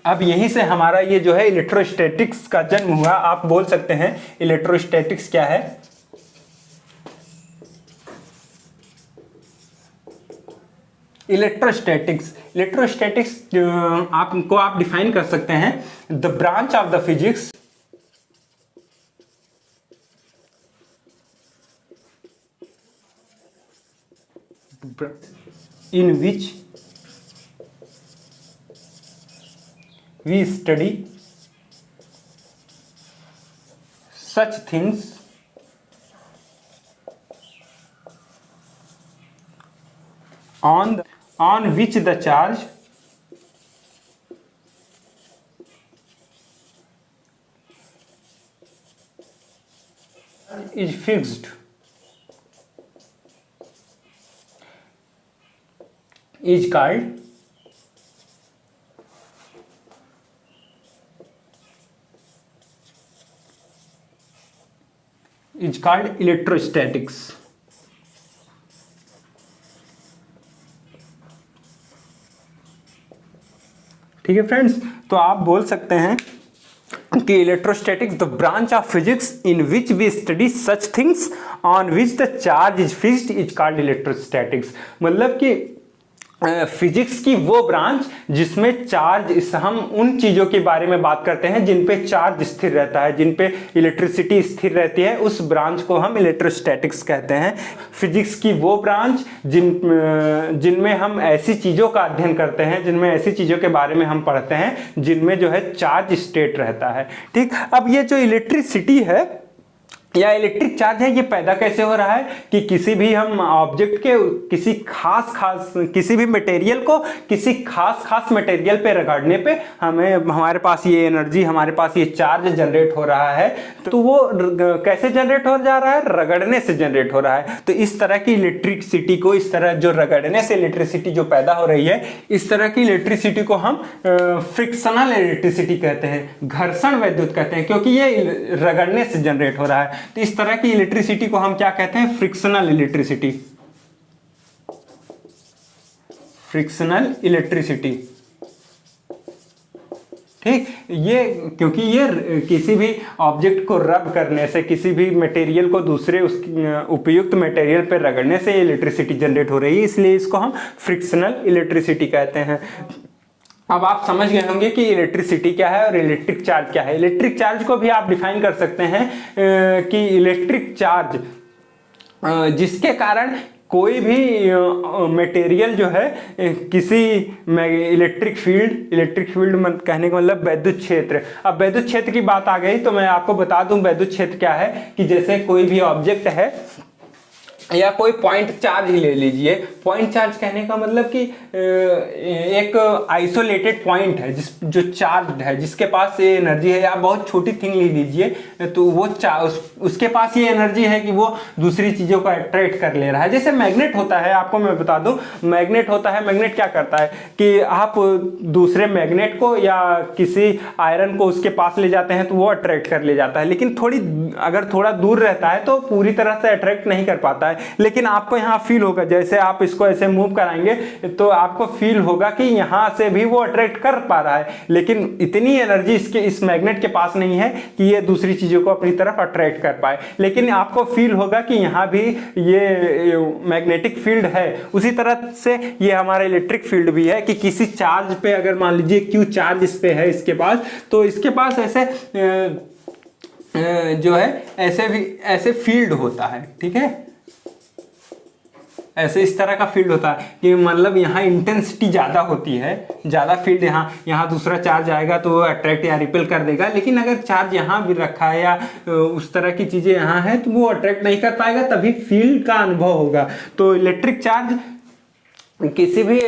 अब यहीं से हमारा ये जो है इलेक्ट्रोस्टैटिक्स का जन्म हुआ। आप बोल सकते हैं इलेक्ट्रोस्टैटिक्स क्या है। इलेक्ट्रोस्टैटिक्स आपको आप डिफाइन कर सकते हैं, the branch of the physics in which we study such things on which the charge is fixed, is called electrostatics। ठीक है फ्रेंड्स, तो आप बोल सकते हैं कि electrostatics the branch of physics in which we study such things on which the charge is fixed is called electrostatics. मतलब कि फिजिक्स की वो ब्रांच जिसमें चार्ज, इस हम उन चीजों के बारे में बात करते हैं जिन पे चार्ज स्थिर रहता है, जिन पे इलेक्ट्रिसिटी स्थिर रहती है, उस ब्रांच को हम इलेक्ट्रोस्टैटिक्स कहते हैं। फिजिक्स की वो ब्रांच जिनमें हम ऐसी चीजों का अध्ययन करते हैं, जिनमें ऐसी चीजों के बारे में हम पढ़ते हैं जिनमें जो है चार्ज स्टेट रहता है। ठीक, अब ये जो इलेक्ट्रिसिटी है या इलेक्ट्रिक चार्ज है, ये पैदा कैसे हो रहा है कि किसी भी हम ऑब्जेक्ट के किसी भी मटेरियल को किसी खास मटेरियल पे रगड़ने पे हमारे पास ये एनर्जी, हमारे पास ये चार्ज जनरेट हो रहा है। तो वो कैसे जनरेट हो जा रहा है? रगड़ने से जनरेट हो रहा है। तो इस तरह की इलेक्ट्रिसिटी को, इस तरह जो रगड़ने से इलेक्ट्रिसिटी जो पैदा हो रही है, इस तरह की इलेक्ट्रिसिटी को हम फ्रिक्शनल इलेक्ट्रिसिटी कहते हैं, घर्षण वैद्युत कहते हैं, क्योंकि ये रगड़ने से जनरेट हो रहा है। तो इस तरह की इलेक्ट्रिसिटी को हम क्या कहते हैं? Frictional electricity. फ्रिक्शनल इलेक्ट्रिसिटी, ठीक। ये क्योंकि ये किसी भी ऑब्जेक्ट को रब करने से, किसी भी मटेरियल को दूसरे उपयुक्त मटेरियल पर रगड़ने से इलेक्ट्रिसिटी जनरेट हो रही है, इसलिए इसको हम फ्रिक्शनल इलेक्ट्रिसिटी कहते हैं। अब आप समझ गए होंगे कि इलेक्ट्रिसिटी क्या है और इलेक्ट्रिक चार्ज क्या है। इलेक्ट्रिक चार्ज को भी आप डिफाइन कर सकते हैं कि इलेक्ट्रिक चार्ज जिसके कारण कोई भी मटेरियल जो है किसी इलेक्ट्रिक फील्ड कहने का मतलब विद्युत क्षेत्र। अब विद्युत क्षेत्र की बात आ गई तो मैं आपको बता दूं विद्युत क्षेत्र क्या है, कि जैसे कोई भी ऑब्जेक्ट है या कोई पॉइंट चार्ज ही ले लीजिए। पॉइंट चार्ज कहने का मतलब कि एक आइसोलेटेड पॉइंट है जो चार्ज है, जिसके पास ये एनर्जी है। या बहुत छोटी थिंग ले लीजिए तो वो उसके पास ये एनर्जी है कि वो दूसरी चीज़ों को अट्रैक्ट कर ले रहा है। जैसे मैग्नेट होता है, आपको मैं बता दूं मैग्नेट होता है। मैग्नेट क्या करता है कि आप दूसरे मैग्नेट को या किसी आयरन को उसके पास ले जाते हैं तो वो अट्रैक्ट कर ले जाता है, लेकिन अगर थोड़ा दूर रहता है तो पूरी तरह से अट्रैक्ट नहीं कर पाता है। लेकिन आपको यहाँ फील होगा, जैसे आप इसको ऐसे मूव कराएंगे तो आपको फील होगा कि यहाँ से भी वो अट्रैक्ट कर पा रहा है, लेकिन इतनी एनर्जी इस मैग्नेट के पास नहीं है कि ये दूसरी चीजों को अपनी तरफ अट्रैक्ट कर पाए। लेकिन आपको फील होगा कि यहाँ भी ये मैग्नेटिक फील्ड है। उसी तरह से ये हमारा इलेक्ट्रिक फील्ड भी है कि किसी चार्ज पे अगर मान लीजिए क्यू चार्ज इस पे है इसके पास, तो इसके पास ऐसे जो है ऐसे फील्ड होता है। ठीक है, ऐसे इस तरह का फील्ड होता है कि मतलब यहाँ इंटेंसिटी ज़्यादा होती है, ज़्यादा फील्ड यहाँ दूसरा चार्ज आएगा तो वो अट्रैक्ट या रिपेल कर देगा। लेकिन अगर चार्ज यहाँ भी रखा है या उस तरह की चीज़ें यहाँ है तो वो अट्रैक्ट नहीं कर पाएगा, तभी फील्ड का अनुभव होगा। तो इलेक्ट्रिक चार्ज किसी भी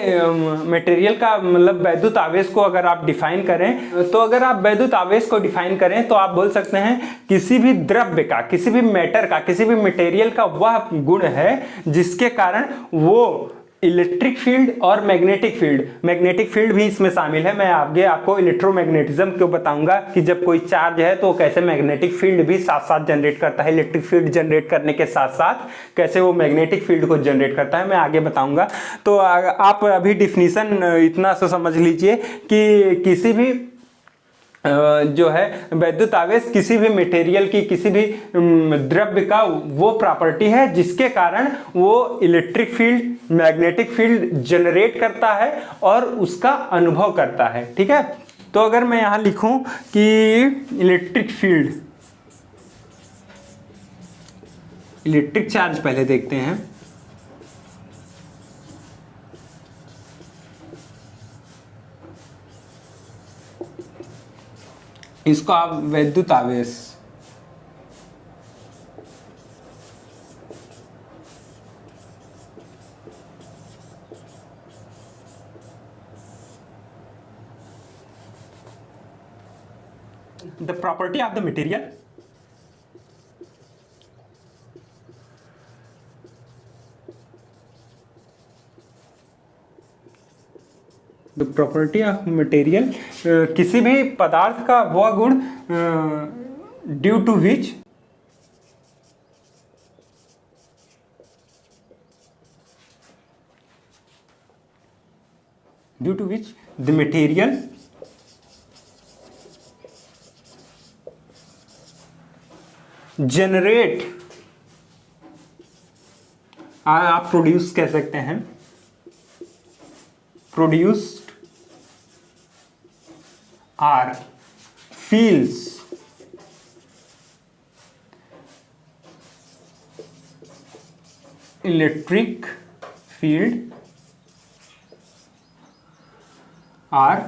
मटेरियल का मतलब वैद्युत आवेश को अगर आप डिफाइन करें, तो अगर आप वैद्युत आवेश को डिफाइन करें तो आप बोल सकते हैं किसी भी द्रव्य का, किसी भी मैटर का, किसी भी मटेरियल का वह गुण है जिसके कारण वो इलेक्ट्रिक फील्ड और मैग्नेटिक फील्ड भी इसमें शामिल है। मैं आगे आपको इलेक्ट्रोमैग्नेटिज्म को बताऊंगा कि जब कोई चार्ज है तो कैसे मैग्नेटिक फील्ड भी साथ साथ जनरेट करता है, इलेक्ट्रिक फील्ड जनरेट करने के साथ साथ कैसे वो मैग्नेटिक फील्ड को जनरेट करता है, मैं आगे बताऊंगा। तो आप अभी डिफिनीशन इतना सा समझ लीजिए कि किसी भी जो है वैद्युत आवेश किसी भी मटेरियल की, किसी भी द्रव्य का वो प्रॉपर्टी है जिसके कारण वो electric field, magnetic field generate करता है और उसका अनुभव करता है। ठीक है, तो अगर मैं यहां लिखूं कि इलेक्ट्रिक फील्ड, इलेक्ट्रिक चार्ज पहले देखते हैं। इसको आप वैद्युत आवेश, the property of the material, the property of material, किसी भी पदार्थ का वह गुण due to which the material generate, आप प्रोड्यूस कह सकते हैं, produced or fields electric field or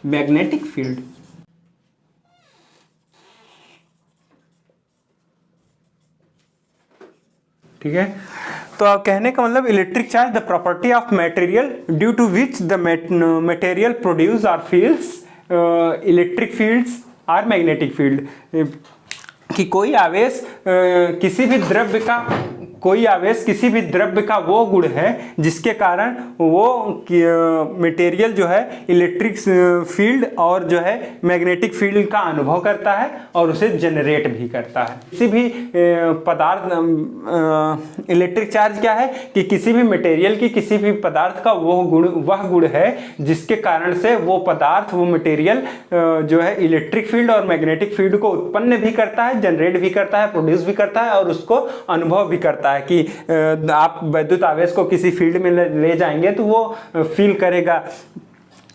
magnetic field. ठीक है, तो आप कहने का मतलब electric charge the property of material due to which the material produce or fields electric fields or magnetic field, कि कोई आवेश किसी भी द्रव्य का, कोई आवेश किसी भी द्रव्य का वो गुण है जिसके कारण वो मटेरियल जो है इलेक्ट्रिक फील्ड और जो है मैग्नेटिक फील्ड का अनुभव करता है और उसे जनरेट भी करता है। किसी भी पदार्थ, इलेक्ट्रिक चार्ज क्या है कि किसी भी मटेरियल की, किसी भी पदार्थ का वह गुण है जिसके कारण से वो पदार्थ, वो मटेरियल जो है इलेक्ट्रिक फील्ड और मैग्नेटिक फील्ड को उत्पन्न भी करता है, जनरेट भी करता है, प्रोड्यूस भी करता है और उसको अनुभव भी करता है। कि आप वैद्युत आवेश को किसी फील्ड में ले जाएंगे तो वो फील करेगा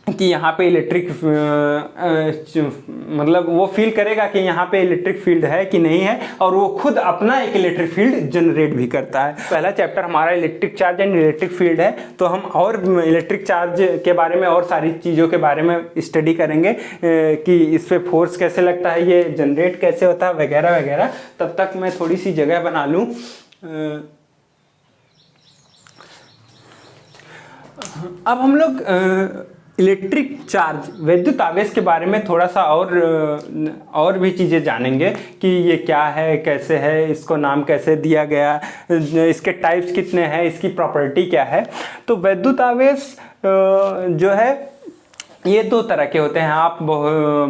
कि यहाँ पे इलेक्ट्रिक, मतलब वो फील करेगा कि यहाँ पे इलेक्ट्रिक फील्ड है कि नहीं है, और वो खुद अपना एक इलेक्ट्रिक फील्ड जनरेट भी करता है। पहला चैप्टर हमारा electric charge and electric field है, तो हम और इलेक्ट्रिक चार्ज के बारे में और सारी चीज़ों के बारे में स्टडी करेंगे कि इस पर फोर्स कैसे लगता है, ये जनरेट कैसे होता है, वगैरह वगैरह। तब तक मैं थोड़ी सी जगह बना लूँ। अब हम लोग इलेक्ट्रिक चार्ज, वैद्युत आवेश के बारे में थोड़ा सा और भी चीज़ें जानेंगे कि ये क्या है, कैसे है, इसको नाम कैसे दिया गया, इसके टाइप्स कितने हैं, इसकी प्रॉपर्टी क्या है। तो वैद्युत आवेश जो है ये दो तरह के होते हैं। आप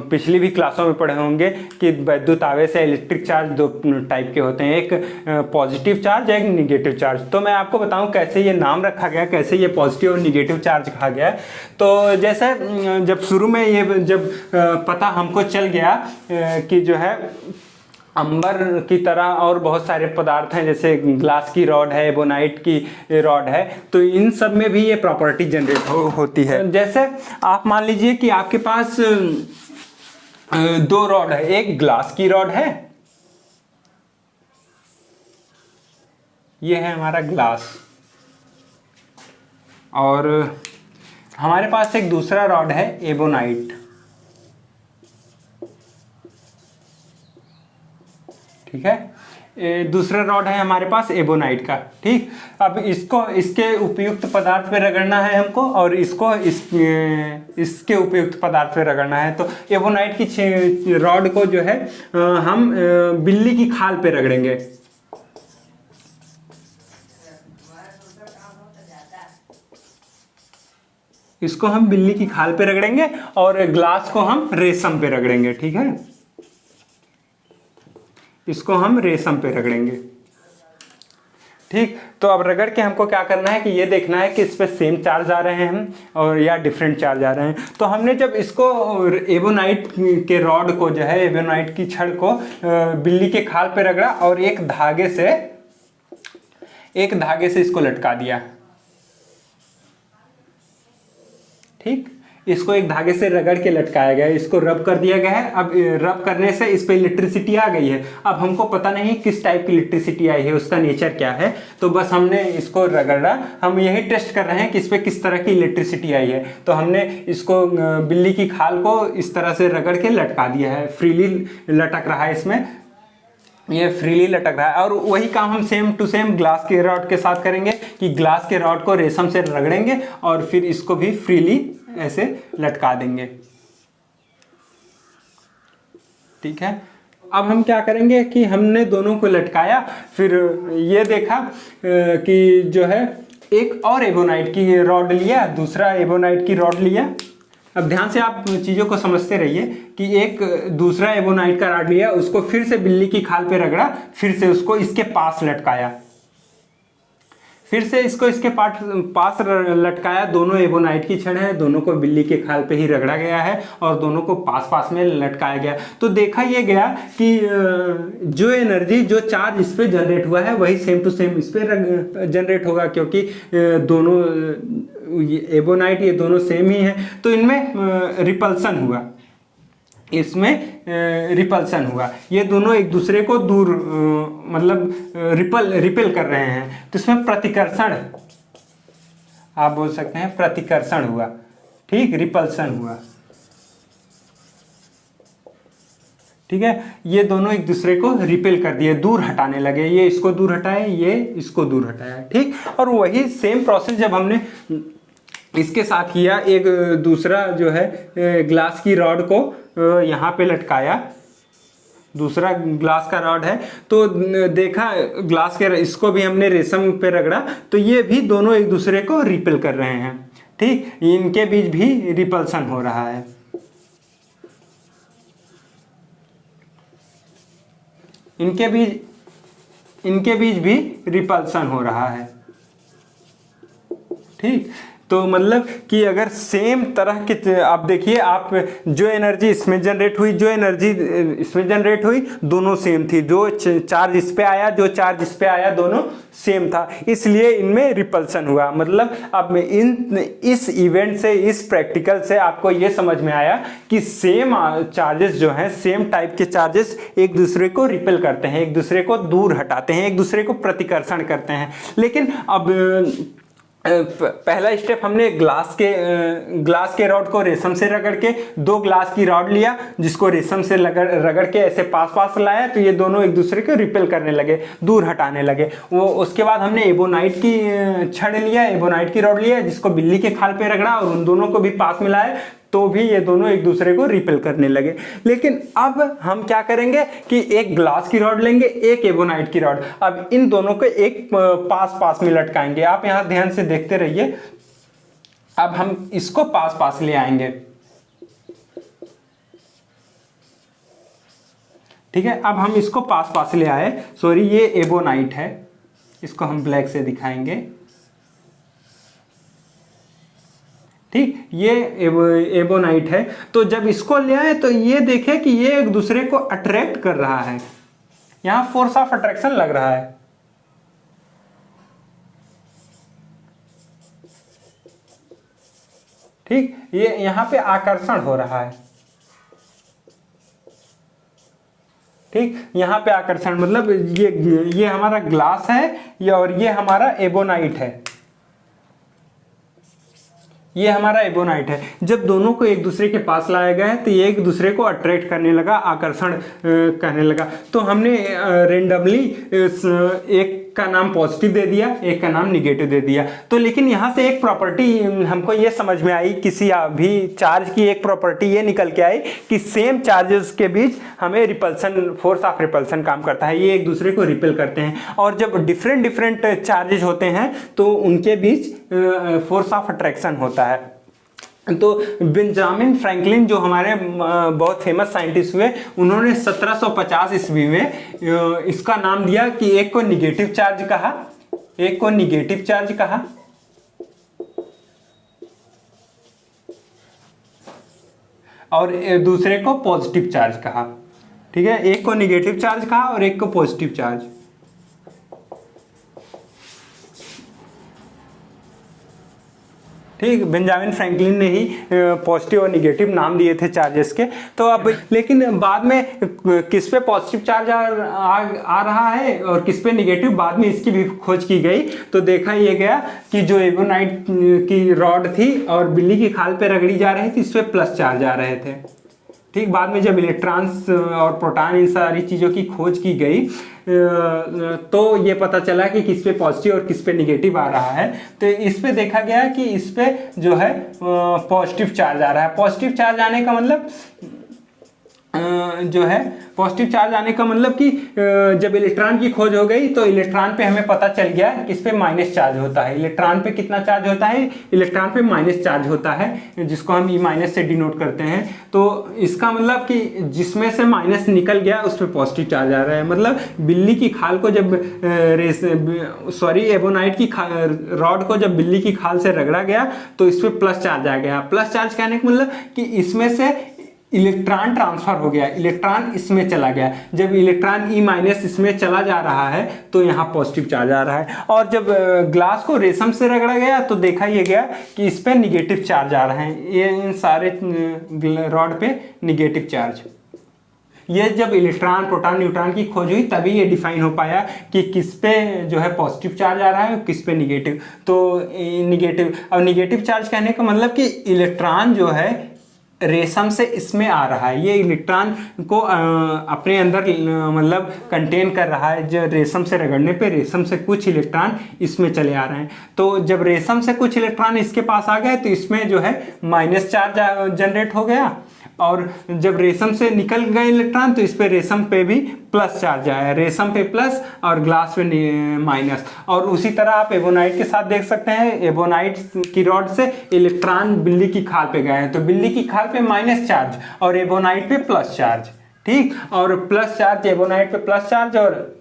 पिछली भी क्लासों में पढ़े होंगे कि वैद्युत आवेश या इलेक्ट्रिक चार्ज दो टाइप के होते हैं, एक पॉजिटिव चार्ज, एक निगेटिव चार्ज। तो मैं आपको बताऊं कैसे ये नाम रखा गया, कैसे ये पॉजिटिव और निगेटिव चार्ज कहा गया। तो जैसे जब शुरू में ये जब पता हमको चल गया कि जो है अंबर की तरह और बहुत सारे पदार्थ हैं, जैसे ग्लास की रॉड है, एबोनाइट की रॉड है, तो इन सब में भी ये प्रॉपर्टी जनरेट होती है। जैसे आप मान लीजिए कि आपके पास दो रॉड है, एक ग्लास की रॉड है, ये है हमारा ग्लास, और हमारे पास एक दूसरा रॉड है एबोनाइट। ठीक है। दूसरा रॉड है हमारे पास एबोनाइट का। ठीक, अब इसको इसके उपयुक्त पदार्थ पे रगड़ना है हमको, और इसको इसके उपयुक्त पदार्थ पे रगड़ना है। तो एबोनाइट की रॉड को जो है हम बिल्ली की खाल पे रगड़ेंगे। इसको हम बिल्ली की खाल पे रगड़ेंगे और ग्लास को हम रेशम पे रगड़ेंगे। ठीक है, इसको हम रेशम पे रगड़ेंगे। ठीक, तो अब रगड़ के हमको क्या करना है कि ये देखना है कि इस पे सेम चार्ज आ रहे हैं हम और या डिफरेंट चार्ज आ रहे हैं। तो हमने जब इसको एबोनाइट के रॉड को जो है, एबोनाइट की छड़ को बिल्ली के खाल पे रगड़ा और एक धागे से इसको लटका दिया। ठीक, इसको एक धागे से रगड़ के लटकाया गया है, इसको रब कर दिया गया है। अब रब करने से इस पे इलेक्ट्रिसिटी आ गई है। अब हमको पता नहीं किस टाइप की इलेक्ट्रिसिटी आई है, उसका नेचर क्या है, तो बस हमने इसको रगड़ा। हम यही टेस्ट कर रहे हैं कि इस पे किस तरह की इलेक्ट्रिसिटी आई है। तो हमने इसको बिल्ली की खाल को इस तरह से रगड़ के लटका दिया है। फ्रीली लटक रहा है, इसमें ये फ्रीली लटक रहा है। और वही काम हम सेम टू सेम ग्लास के रॉड के साथ करेंगे कि ग्लास के रॉड को रेशम से रगड़ेंगे और फिर इसको भी फ्रीली ऐसे लटका देंगे। ठीक है, अब हम क्या करेंगे कि हमने दोनों को लटकाया, फिर ये देखा कि जो है एक और एबोनाइट की रॉड लिया, दूसरा एबोनाइट की रॉड लिया। अब ध्यान से आप चीज़ों को समझते रहिए कि एक दूसरा एबोनाइट का रॉड लिया, उसको फिर से बिल्ली की खाल पे रगड़ा, फिर से उसको इसके पास लटकाया, फिर से इसको इसके पास लटकाया। दोनों एबोनाइट की छड़ है, दोनों को बिल्ली के खाल पे ही रगड़ा गया है और दोनों को पास पास में लटकाया गया। तो देखा ये गया कि जो एनर्जी, जो चार्ज इस पे जनरेट हुआ है वही सेम टू सेम इस पे जनरेट होगा, क्योंकि दोनों एबोनाइट ये दोनों सेम ही हैं। तो इनमें रिपल्सन हुआ, इसमें रिपल्सन हुआ। ये दोनों एक दूसरे को दूर मतलब रिपेल कर रहे हैं। तो इसमें प्रतिकर्षण, आप बोल सकते हैं प्रतिकर्षण हुआ। ठीक, रिपल्सन हुआ। ठीक है, ये दोनों एक दूसरे को रिपेल कर दिए, दूर हटाने लगे। ये इसको दूर हटाए, ये इसको दूर हटाया। ठीक, और वही सेम प्रोसेस जब हमने इसके साथ किया, एक दूसरा जो है ग्लास की रॉड को यहाँ पे लटकाया, दूसरा ग्लास का रॉड है, तो देखा ग्लास के, इसको भी हमने रेशम पे रगड़ा, तो ये भी दोनों एक दूसरे को रिपेल कर रहे हैं। ठीक, इनके बीच भी रिपल्सन हो रहा है। इनके बीच भी रिपल्सन हो रहा है। ठीक, तो मतलब कि अगर सेम तरह के, आप देखिए, आप जो एनर्जी इसमें जनरेट हुई, जो एनर्जी इसमें जनरेट हुई, दोनों सेम थी। जो चार्ज इस पे आया, जो चार्ज इस पे आया, दोनों सेम था, इसलिए इनमें रिपल्सन हुआ। मतलब अब इस इवेंट से, इस प्रैक्टिकल से आपको ये समझ में आया कि सेम चार्जेस जो हैं, सेम टाइप के चार्जेस एक दूसरे को रिपेल करते हैं, एक दूसरे को दूर हटाते हैं, एक दूसरे को प्रतिकर्षण करते हैं। लेकिन अब पहला स्टेप हमने ग्लास के रॉड को रेशम से रगड़ के, दो ग्लास की रॉड लिया जिसको रेशम से रगड़ के ऐसे पास पास लाया, तो ये दोनों एक दूसरे को रिपेल करने लगे, दूर हटाने लगे। वो उसके बाद हमने एबोनाइट की छड़ लिया, एबोनाइट की रॉड लिया जिसको बिल्ली के खाल पे रगड़ा और उन दोनों को भी पास मिलाया, तो भी ये दोनों एक दूसरे को रिपेल करने लगे। लेकिन अब हम क्या करेंगे कि एक ग्लास की रॉड लेंगे, एक एबोनाइट की रॉड, अब इन दोनों को एक पास पास में लटकाएंगे। आप यहां ध्यान से देखते रहिए। अब हम इसको पास पास ले आएंगे। ठीक है, अब हम इसको पास पास ले आए। सॉरी, ये एबोनाइट है, इसको हम ब्लैक से दिखाएंगे। ठीक, ये एबोनाइट है। तो जब इसको ले आए तो ये देखे कि ये एक दूसरे को अट्रैक्ट कर रहा है, यहां फोर्स ऑफ अट्रैक्शन लग रहा है। ठीक, ये यहां पे आकर्षण हो रहा है। ठीक, यहां पे आकर्षण, मतलब ये हमारा ग्लास है, ये और ये हमारा एबोनाइट है। ये हमारा एबोनाइट है। जब दोनों को एक दूसरे के पास लाया गया है तो ये एक दूसरे को अट्रैक्ट करने लगा, आकर्षण करने लगा। तो हमने रेंडमली एक का नाम पॉजिटिव दे दिया, एक का नाम निगेटिव दे दिया। तो लेकिन यहाँ से एक प्रॉपर्टी हमको ये समझ में आई, किसी भी चार्ज की एक प्रॉपर्टी ये निकल के आई कि सेम चार्जेस के बीच हमें रिपल्सन, फोर्स ऑफ रिपल्सन काम करता है, ये एक दूसरे को रिपेल करते हैं। और जब डिफरेंट डिफरेंट चार्जेस होते हैं तो उनके बीच फोर्स ऑफ अट्रैक्शन होता है। तो बेंजामिन फ्रैंकलिन जो हमारे बहुत फेमस साइंटिस्ट हुए, उन्होंने 1750 ईस्वी में इसका नाम दिया कि एक को निगेटिव चार्ज कहा, एक को निगेटिव चार्ज कहा और दूसरे को पॉजिटिव चार्ज कहा। ठीक है, एक को निगेटिव चार्ज कहा और एक को पॉजिटिव चार्ज। ठीक, बेंजामिन फ्रैंकलिन ने ही पॉजिटिव और निगेटिव नाम दिए थे चार्जेस के। तो अब लेकिन बाद में किस पे पॉजिटिव चार्ज आ रहा है और किस पे निगेटिव, बाद में इसकी भी खोज की गई। तो देखा ये गया कि जो एबोनाइट की रॉड थी और बिल्ली की खाल पे रगड़ी जा रही थी, इस पे प्लस चार्ज आ रहे थे। ठीक, बाद में जब इलेक्ट्रॉन्स और प्रोटॉन, इन सारी चीज़ों की खोज की गई तो ये पता चला कि किस पे पॉजिटिव और किस पे निगेटिव आ रहा है। तो इस पे देखा गया कि इस पे जो है पॉजिटिव चार्ज आ रहा है। पॉजिटिव चार्ज आने का मतलब जो है पॉजिटिव चार्ज आने का मतलब कि जब इलेक्ट्रॉन की खोज हो गई तो इलेक्ट्रॉन पे हमें पता चल गया किस पे माइनस चार्ज होता है। इलेक्ट्रॉन पे कितना चार्ज होता है? इलेक्ट्रॉन पे माइनस चार्ज होता है, जिसको हम ई माइनस से डिनोट करते हैं। तो इसका मतलब कि जिसमें से माइनस निकल गया उस पर पॉजिटिव चार्ज आ रहा है। मतलब बिल्ली की खाल को जब एबोनाइट की रॉड को जब बिल्ली की खाल से रगड़ा गया तो इस पर प्लस चार्ज आ गया। प्लस चार्ज कहने का मतलब कि इसमें से इलेक्ट्रॉन ट्रांसफर हो गया, इलेक्ट्रॉन इसमें चला गया। जब इलेक्ट्रॉन ई माइनस इसमें चला जा रहा है तो यहाँ पॉजिटिव चार्ज आ रहा है। और जब ग्लास को रेशम से रगड़ा गया तो देखा ये गया कि इस पे निगेटिव चार्ज आ रहे हैं। ये इन सारे रॉड पे निगेटिव चार्ज। ये जब इलेक्ट्रॉन, प्रोटॉन, न्यूट्रॉन की खोज हुई तभी ये डिफाइन हो पाया कि किस पे जो है पॉजिटिव चार्ज आ रहा है और किस पे निगेटिव। तो निगेटिव, अब निगेटिव चार्ज कहने का मतलब कि इलेक्ट्रॉन जो है रेशम से इसमें आ रहा है, ये इलेक्ट्रॉन को अपने अंदर मतलब कंटेन कर रहा है। जो रेशम से रगड़ने पे रेशम से कुछ इलेक्ट्रॉन इसमें चले आ रहे हैं। तो जब रेशम से कुछ इलेक्ट्रॉन इसके पास आ गए तो इसमें जो है माइनस चार्ज जनरेट हो गया, और जब रेशम से निकल गए इलेक्ट्रॉन तो इस पे रेशम पे भी प्लस चार्ज आया, रेशम पे प्लस और ग्लास पे माइनस। और उसी तरह आप एबोनाइट के साथ देख सकते हैं, एबोनाइट की रॉड से इलेक्ट्रॉन बिल्ली की खाल पे गए हैं तो बिल्ली की खाल पे माइनस चार्ज और एबोनाइट पे प्लस चार्ज। ठीक, और प्लस चार्ज एबोनाइट पे प्लस चार्ज और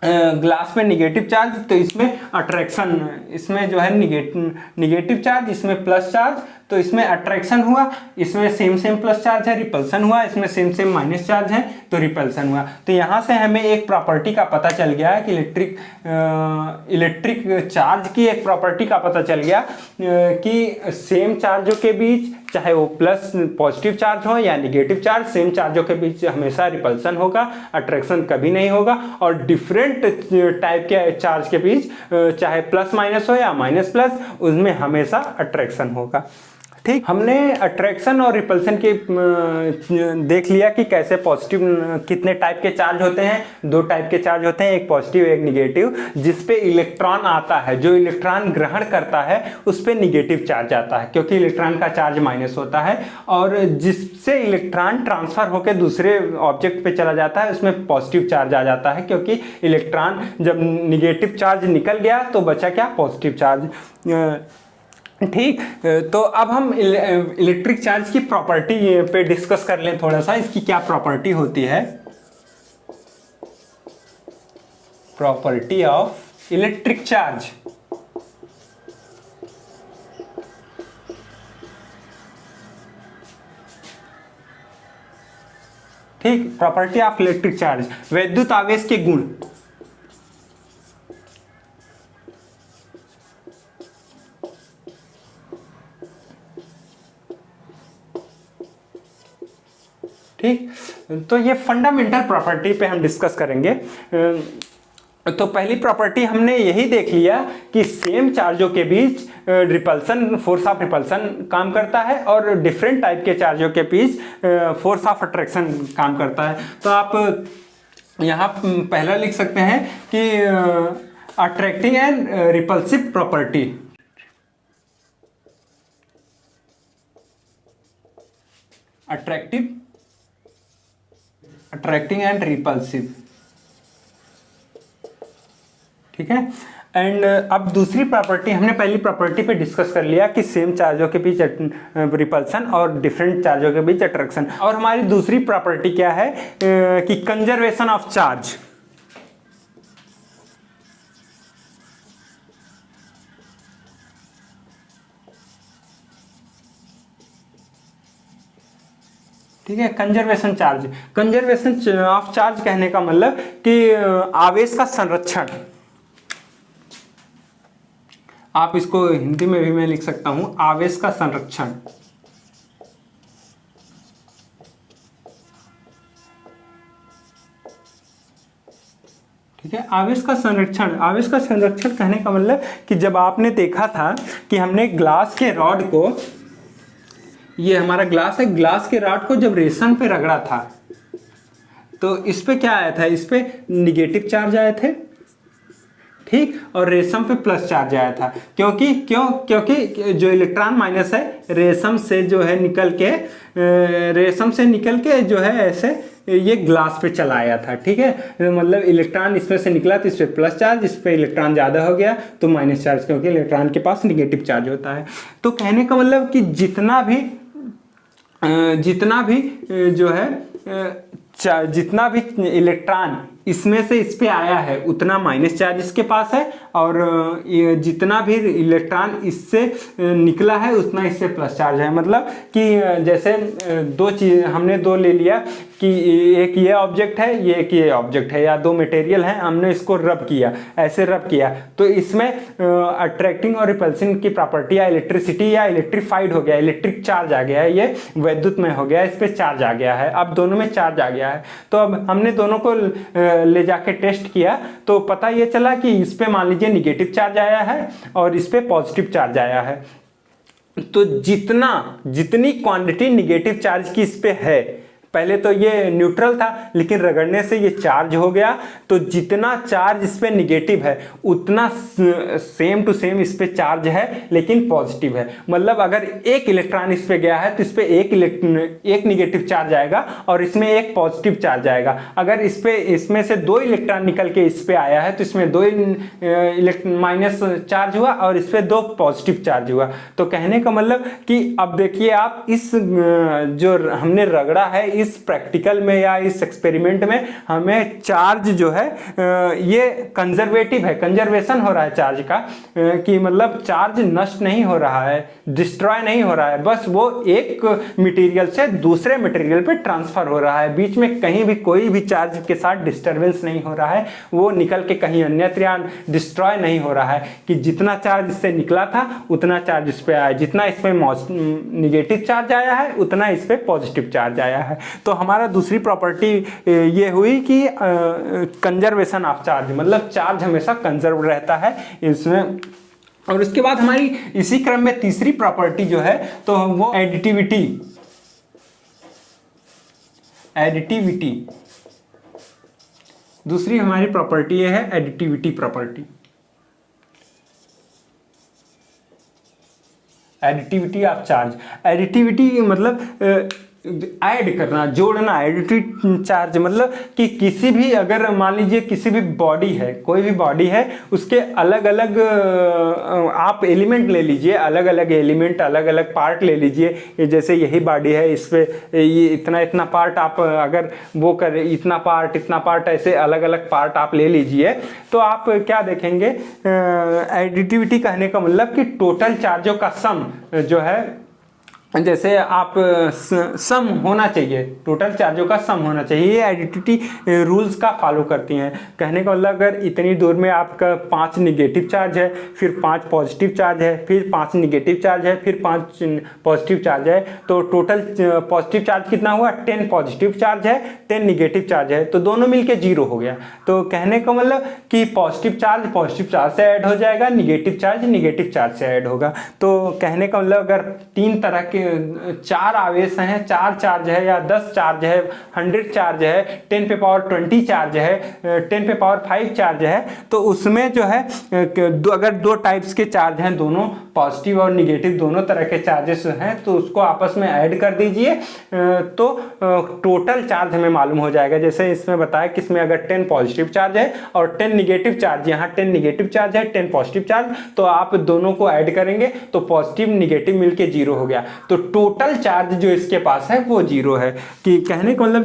ग्लास में निगेटिव चार्ज। तो इसमें अट्रैक्शन, इसमें जो है निगेटिव चार्ज, इसमें प्लस चार्ज, तो इसमें अट्रैक्शन हुआ। इसमें सेम सेम प्लस चार्ज है, रिपल्सन हुआ। इसमें सेम सेम माइनस चार्ज है तो रिपल्सन हुआ। तो यहाँ से हमें एक प्रॉपर्टी का पता चल गया है कि इलेक्ट्रिक चार्ज की एक प्रॉपर्टी का पता चल गया कि सेम चार्जों के बीच, चाहे वो प्लस पॉजिटिव चार्ज हो या निगेटिव चार्ज, सेम चार्जों के बीच हमेशा रिपल्सन होगा, अट्रैक्शन कभी नहीं होगा। और डिफरेंट टाइप के चार्ज के बीच, चाहे प्लस माइनस हो या माइनस प्लस, उसमें हमेशा अट्रैक्शन होगा। ठीक, हमने अट्रैक्शन और रिपल्सन के देख लिया कि कैसे पॉजिटिव, कितने टाइप के चार्ज होते हैं। दो टाइप के चार्ज होते हैं, एक पॉजिटिव एक निगेटिव। जिस पे इलेक्ट्रॉन आता है, जो इलेक्ट्रॉन ग्रहण करता है उस पे निगेटिव चार्ज आता है क्योंकि इलेक्ट्रॉन का चार्ज माइनस होता है। और जिससे इलेक्ट्रॉन ट्रांसफर होकर दूसरे ऑब्जेक्ट पे चला जाता है उसमें पॉजिटिव चार्ज आ जाता है, क्योंकि इलेक्ट्रॉन जब निगेटिव चार्ज निकल गया तो बचा क्या? Positive charge. ठीक, तो अब हम इलेक्ट्रिक चार्ज की प्रॉपर्टी पे डिस्कस कर लें थोड़ा सा। इसकी क्या प्रॉपर्टी होती है? Property of electric charge. ठीक, प्रॉपर्टी ऑफ इलेक्ट्रिक चार्ज, वैद्युत आवेश के गुण। ठीक, तो ये फंडामेंटल प्रॉपर्टी पे हम डिस्कस करेंगे। तो पहली प्रॉपर्टी हमने यही देख लिया कि सेम चार्जों के बीच रिपल्सन, फोर्स ऑफ रिपल्सन काम करता है और डिफरेंट टाइप के चार्जों के बीच फोर्स ऑफ अट्रैक्शन काम करता है। तो आप यहाँ पहला लिख सकते हैं कि attracting and repulsive property. Attracting and repulsive, ठीक है। एंड अब दूसरी प्रॉपर्टी, हमने पहली प्रॉपर्टी पे डिस्कस कर लिया कि सेम चार्जों के बीच रिपल्सन और डिफरेंट चार्जों के बीच अट्रैक्शन। और हमारी दूसरी प्रॉपर्टी क्या है कि कंजर्वेशन ऑफ चार्ज। ठीक है, conservation charge, conservation of charge कहने का मतलब कि आवेश का संरक्षण। आप इसको हिंदी में भी मैं लिख सकता हूं, आवेश का संरक्षण। ठीक है, आवेश का संरक्षण। आवेश का संरक्षण कहने का मतलब कि जब आपने देखा था कि हमने ग्लास के रॉड को, ये हमारा ग्लास है, ग्लास के रॉड को जब रेशम पे रगड़ा था तो इस पे क्या आया था, इस पे निगेटिव चार्ज आए थे, ठीक, और रेशम पे प्लस चार्ज आया था। क्योंकि जो इलेक्ट्रॉन माइनस है रेशम से जो है निकल के जो है ऐसे ये ग्लास पे चला आया था। ठीक है, मतलब इलेक्ट्रॉन इसमें से निकला तो इस पे प्लस चार्ज, इस पे इलेक्ट्रॉन ज़्यादा हो गया तो माइनस चार्ज, क्योंकि इलेक्ट्रॉन के पास निगेटिव चार्ज होता है। तो कहने का मतलब कि जितना भी इलेक्ट्रॉन इसमें से इस पे आया है उतना माइनस चार्ज इसके पास है, और जितना भी इलेक्ट्रॉन इससे निकला है उतना इससे प्लस चार्ज है। मतलब कि जैसे दो चीज हमने दो ले लिया कि एक ये ऑब्जेक्ट है, एक ये ऑब्जेक्ट है, या दो मटेरियल हैं, हमने इसको रब किया, ऐसे रब किया तो इसमें अट्रैक्टिंग और रिपल्सिंग की प्रॉपर्टी या इलेक्ट्रिसिटी या इलेक्ट्रीफाइड हो गया, इलेक्ट्रिक चार्ज आ गया है, ये वैद्युत में हो गया, इस पर चार्ज आ गया है, अब दोनों में चार्ज आ गया है। तो अब हमने दोनों को ले जाके टेस्ट किया तो पता ये चला कि इस पे मान लीजिए निगेटिव चार्ज आया है और इस पे पॉजिटिव चार्ज आया है। तो जितनी क्वांटिटी निगेटिव चार्ज की इस पे है, पहले तो ये न्यूट्रल था लेकिन रगड़ने से ये चार्ज हो गया, तो जितना चार्ज इस पे निगेटिव है उतना सेम टू सेम इस पे चार्ज है लेकिन पॉजिटिव है। मतलब अगर एक इलेक्ट्रॉन इस पे गया है तो इस पे एक निगेटिव चार्ज आएगा और इसमें एक पॉजिटिव चार्ज आएगा। अगर इसमें से दो इलेक्ट्रॉन निकल के इस पे आया है तो इसमें दो माइनस चार्ज हुआ और इस पे दो पॉजिटिव चार्ज हुआ। तो कहने का मतलब कि अब देखिए आप, इस जो हमने रगड़ा है इस प्रैक्टिकल में या इस एक्सपेरिमेंट में हमें चार्ज जो है ये कंजर्वेटिव है, कंजर्वेशन हो रहा है चार्ज का, कि मतलब चार्ज नष्ट नहीं हो रहा है, डिस्ट्रॉय नहीं हो रहा है, बस वो एक मटेरियल से दूसरे मटेरियल पे ट्रांसफर हो रहा है। बीच में कहीं भी कोई भी चार्ज के साथ डिस्टरबेंस नहीं हो रहा है, वो निकल के कहीं अन्यत्र डिस्ट्रॉय नहीं हो रहा है कि जितना चार्ज इससे निकला था उतना चार्ज इस पे आया, जितना इस पे निगेटिव चार्ज आया है उतना इस पे पॉजिटिव चार्ज आया है। तो हमारा दूसरी प्रॉपर्टी ये हुई कि कंजर्वेशन ऑफ चार्ज, मतलब चार्ज हमेशा कंजर्व रहता है इसमें। और उसके बाद हमारी इसी क्रम में तीसरी प्रॉपर्टी जो है तो वो एडिटिविटी। दूसरी हमारी प्रॉपर्टी ये है additivity property. Additivity of charge, additivity मतलब ऐड करना, जोड़ना। एडिटिव चार्ज मतलब कि किसी भी, अगर मान लीजिए किसी भी बॉडी है, कोई भी बॉडी है, उसके अलग अलग आप एलिमेंट ले लीजिए, अलग अलग एलिमेंट, अलग अलग पार्ट ले लीजिए। जैसे यही बॉडी है, इस पे ये इतना पार्ट आप अगर वो करें, इतना पार्ट ऐसे अलग अलग पार्ट आप ले लीजिए तो आप क्या देखेंगे, एडिटिविटी कहने का मतलब कि टोटल चार्जों का सम जो है जैसे आप सम होना चाहिए, टोटल चार्जों का सम होना चाहिए, ये आइडेंटिटी रूल्स का फॉलो करती हैं। कहने का मतलब अगर इतनी दूर में आपका 5 निगेटिव चार्ज है, फिर 5 पॉजिटिव चार्ज है, फिर 5 निगेटिव चार्ज है, फिर 5 पॉजिटिव चार्ज है, तो टोटल पॉजिटिव चार्ज कितना हुआ? 10 पॉजिटिव चार्ज है, 10 निगेटिव चार्ज है, तो दोनों मिलके 0 हो गया। तो कहने का मतलब कि पॉजिटिव चार्ज से ऐड हो जाएगा, निगेटिव चार्ज से ऐड होगा। तो कहने का मतलब अगर 3 तरह के 4 आवेश हैं, 4 चार्ज है या 10 चार्ज है, 100 चार्ज है, 10 पे पावर 20 चार्ज है, 10 पे पावर 5 चार्ज है, तो उसमें जो है अगर 2 टाइप्स के चार्ज हैं, दोनों पॉजिटिव और निगेटिव दोनों तरह के चार्जेस हैं, तो उसको आपस में ऐड कर दीजिए, तो टोटल चार्ज हमें मालूम हो जाएगा। जैसे इसमें बताया कि इसमें अगर 10 पॉजिटिव चार्ज है और 10 निगेटिव चार्ज, यहाँ 10 निगेटिव चार्ज है, 10 पॉजिटिव चार्ज, तो आप दोनों को ऐड करेंगे तो पॉजिटिव निगेटिव मिलके 0 हो गया। तो टोटल चार्ज जो इसके पास है वो 0 है। कि कहने का मतलब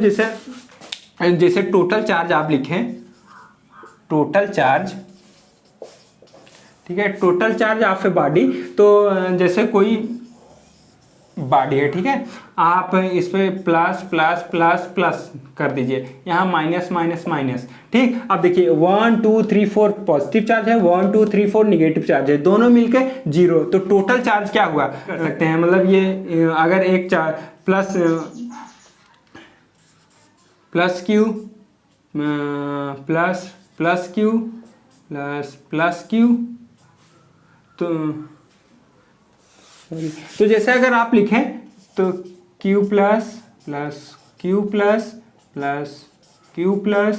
जैसे टोटल चार्ज आप लिखें, टोटल चार्ज, ठीक है, total charge of a body, तो जैसे कोई बॉडी है, ठीक है, आप इस पे प्लस प्लस प्लस प्लस कर दीजिए, यहाँ माइनस माइनस माइनस, ठीक। अब देखिए 1 2 3 4 पॉजिटिव चार्ज है, 1 2 3 4 निगेटिव चार्ज है, दोनों मिलके 0, तो टोटल चार्ज क्या हुआ कर सकते हैं। मतलब ये अगर एक charge plus plus Q plus plus Q plus plus Q, तो जैसे अगर आप लिखें तो Q plus plus Q plus plus Q plus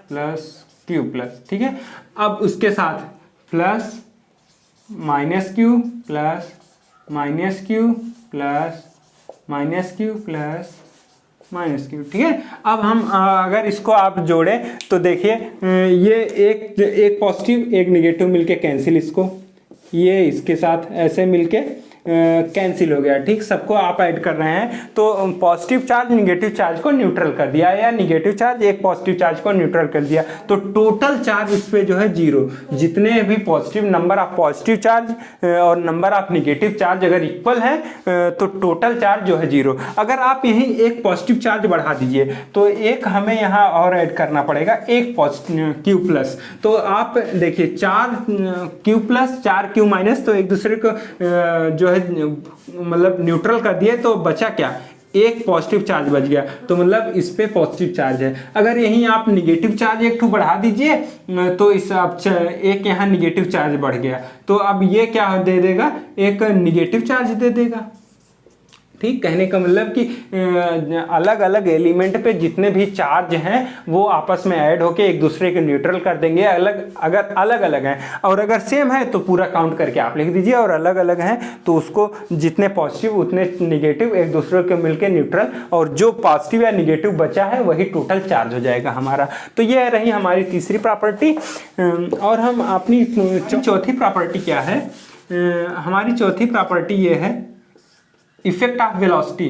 plus Q plus, ठीक है। अब उसके साथ plus minus Q plus minus Q plus minus Q plus minus Q, ठीक है। अब हम अगर इसको आप जोड़ें तो देखिए ये एक पॉजिटिव एक निगेटिव मिलके कैंसिल, इसको ये इसके साथ ऐसे मिलके कैंसिल हो गया, ठीक। सबको आप ऐड कर रहे हैं तो पॉजिटिव चार्ज निगेटिव चार्ज को न्यूट्रल कर दिया, या निगेटिव चार्ज एक पॉजिटिव चार्ज को न्यूट्रल कर दिया, तो टोटल चार्ज इस पे जो है 0। जितने भी positive number of positive charge और नंबर ऑफ निगेटिव चार्ज अगर इक्वल है तो टोटल चार्ज जो है 0। अगर आप यहीं एक पॉजिटिव चार्ज बढ़ा दीजिए तो एक हमें यहाँ और ऐड करना पड़ेगा, एक पॉजिटिव Q प्लस, तो आप देखिए 4 Q प्लस 4 Q माइनस, तो एक दूसरे को जो है मतलब न्यूट्रल कर दिए, तो बचा क्या? एक पॉजिटिव चार्ज बच गया, तो मतलब इस पे पॉजिटिव चार्ज है। अगर यहीं आप निगेटिव चार्ज एक ठो बढ़ा दीजिए तो इस आप एक यहाँ निगेटिव चार्ज बढ़ गया, तो अब ये क्या दे देगा? एक निगेटिव चार्ज दे देगा, ठीक। कहने का मतलब कि अलग अलग एलिमेंट पे जितने भी चार्ज हैं वो आपस में ऐड होके एक दूसरे को न्यूट्रल कर देंगे। अगर अलग अलग हैं और अगर सेम है तो पूरा काउंट करके आप लिख दीजिए, और अलग अलग हैं तो उसको जितने पॉजिटिव उतने निगेटिव एक दूसरे को मिलके न्यूट्रल, और जो पॉजिटिव या निगेटिव बचा है वही टोटल चार्ज हो जाएगा हमारा। तो ये रही हमारी तीसरी प्रॉपर्टी। और हम अपनी चौथी प्रॉपर्टी क्या है? हमारी चौथी प्रॉपर्टी ये है इफेक्ट ऑफ वेलोसिटी।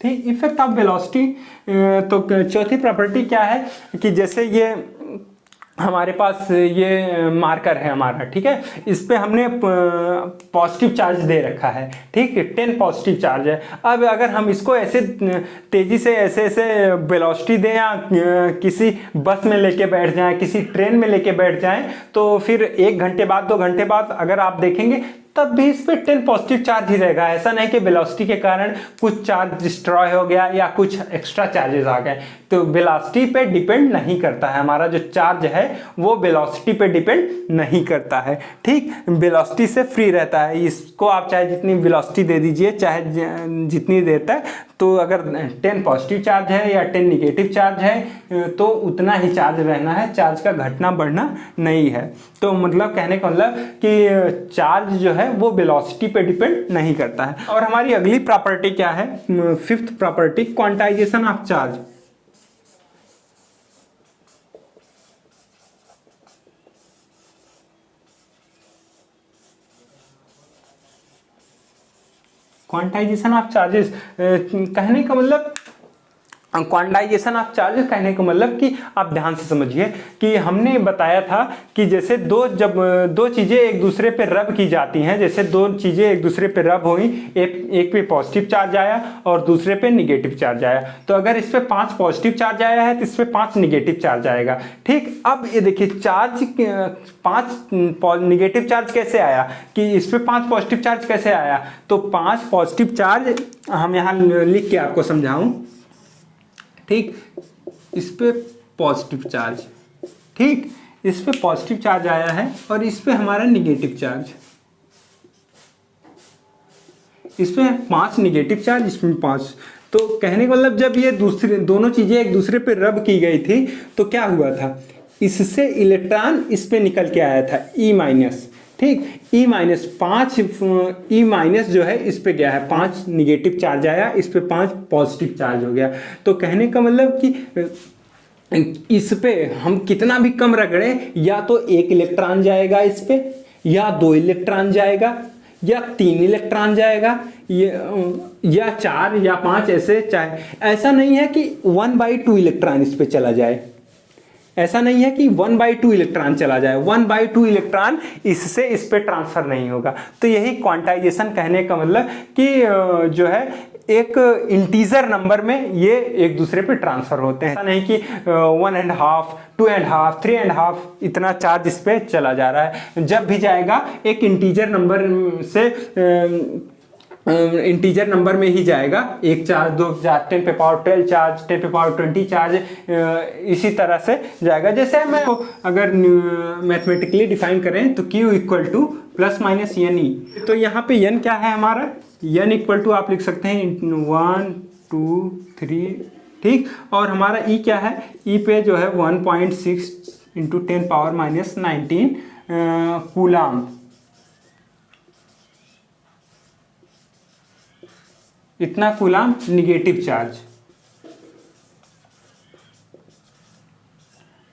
ठीक, इफेक्ट ऑफ वेलोसिटी। तो चौथी प्रॉपर्टी क्या है कि जैसे ये हमारे पास ये मार्कर है हमारा, ठीक है, इस पे हमने पॉजिटिव चार्ज दे रखा है, ठीक है, 10 पॉजिटिव चार्ज है। अब अगर हम इसको ऐसे तेजी से ऐसे वेलोसिटी दें या किसी बस में लेके बैठ जाएं, किसी ट्रेन में लेके बैठ जाएं, तो फिर 1 घंटे बाद 2 घंटे बाद अगर आप देखेंगे तब भी इस पे 10 पॉजिटिव चार्ज ही रहेगा। ऐसा नहीं कि वेलोसिटी के कारण कुछ चार्ज डिस्ट्रॉय हो गया या कुछ एक्स्ट्रा चार्जेस आ गए। तो वेलोसिटी पे डिपेंड नहीं करता है, हमारा जो चार्ज है वो वेलोसिटी पे डिपेंड नहीं करता है, ठीक, वेलोसिटी से फ्री रहता है। इसको आप चाहे जितनी वेलोसिटी दे दीजिए, चाहे जितनी देर तक, तो अगर 10 पॉजिटिव चार्ज है या 10 निगेटिव चार्ज है तो उतना ही चार्ज रहना है, चार्ज का घटना बढ़ना नहीं है। तो मतलब कहने का मतलब कि चार्ज जो है वो वेलोसिटी पे डिपेंड नहीं करता है। और हमारी अगली प्रॉपर्टी क्या है? 5th property, quantization of charge. Quantization of charges कहने का मतलब क्वांटाइजेशन ऑफ चार्ज कहने का मतलब कि आप ध्यान से समझिए कि हमने बताया था कि जैसे जब दो चीज़ें एक दूसरे पे रब की जाती हैं, जैसे दो चीज़ें एक दूसरे पे रब हुई, एक पे पॉजिटिव चार्ज आया और दूसरे पे निगेटिव चार्ज आया, तो अगर इस पे 5 पॉजिटिव चार्ज आया है तो इस पे 5 निगेटिव चार्ज आएगा। ठीक, अब ये देखिए चार्ज 5 निगेटिव चार्ज कैसे आया, कि इस पे 5 पॉजिटिव चार्ज कैसे आया, तो 5 पॉजिटिव चार्ज हम यहाँ लिख के आपको समझाऊं। ठीक, इस पे पॉजिटिव चार्ज, ठीक, इस पे पॉजिटिव चार्ज आया है और इस पे हमारा निगेटिव चार्ज, इस पे 5 निगेटिव चार्ज, इसमें 5। तो कहने का मतलब जब ये दोनों चीजें एक दूसरे पे रब की गई थी तो क्या हुआ था, इससे इलेक्ट्रॉन इस पे निकल के आया था ई माइनस। ठीक, ई माइनस 5, ई माइनस जो है इस पे गया है, 5 निगेटिव चार्ज आया, इस पे 5 पॉजिटिव चार्ज हो गया। तो कहने का मतलब कि इस पे हम कितना भी कम रगड़े, या तो 1 इलेक्ट्रॉन जाएगा इस पे, या 2 इलेक्ट्रॉन जाएगा, या 3 इलेक्ट्रॉन जाएगा, या 4 या 5, ऐसे चाहे। ऐसा नहीं है कि 1/2 इलेक्ट्रॉन इस पे चला जाए, ऐसा नहीं है कि 1/2 इलेक्ट्रॉन चला जाए, 1/2 इलेक्ट्रॉन इससे इस पे ट्रांसफर नहीं होगा। तो यही क्वांटाइजेशन कहने का मतलब कि जो है एक इंटीजर नंबर में ये एक दूसरे पे ट्रांसफर होते हैं। ऐसा नहीं कि 1.5, 2.5, 3.5 इतना चार्ज इस पे चला जा रहा है। जब भी जाएगा एक इंटीजर नंबर से इंटीजर नंबर में ही जाएगा, 1 चार्ज, 2 चार्ज, 10 पे पावर 12 चार्ज, 10 पे पावर 20 चार्ज, इसी तरह से जाएगा। जैसे मैं अगर मैथमेटिकली डिफाइन करें तो Q equal to plus minus N E, तो यहाँ पे n क्या है हमारा, n इक्वल टू आप लिख सकते हैं 1, 2, 3, ठीक, और हमारा E क्या है, E पे जो है 1.6 इंटू 10 पावर माइनस 19 कूलाम, इतना कूलाम निगेटिव चार्ज।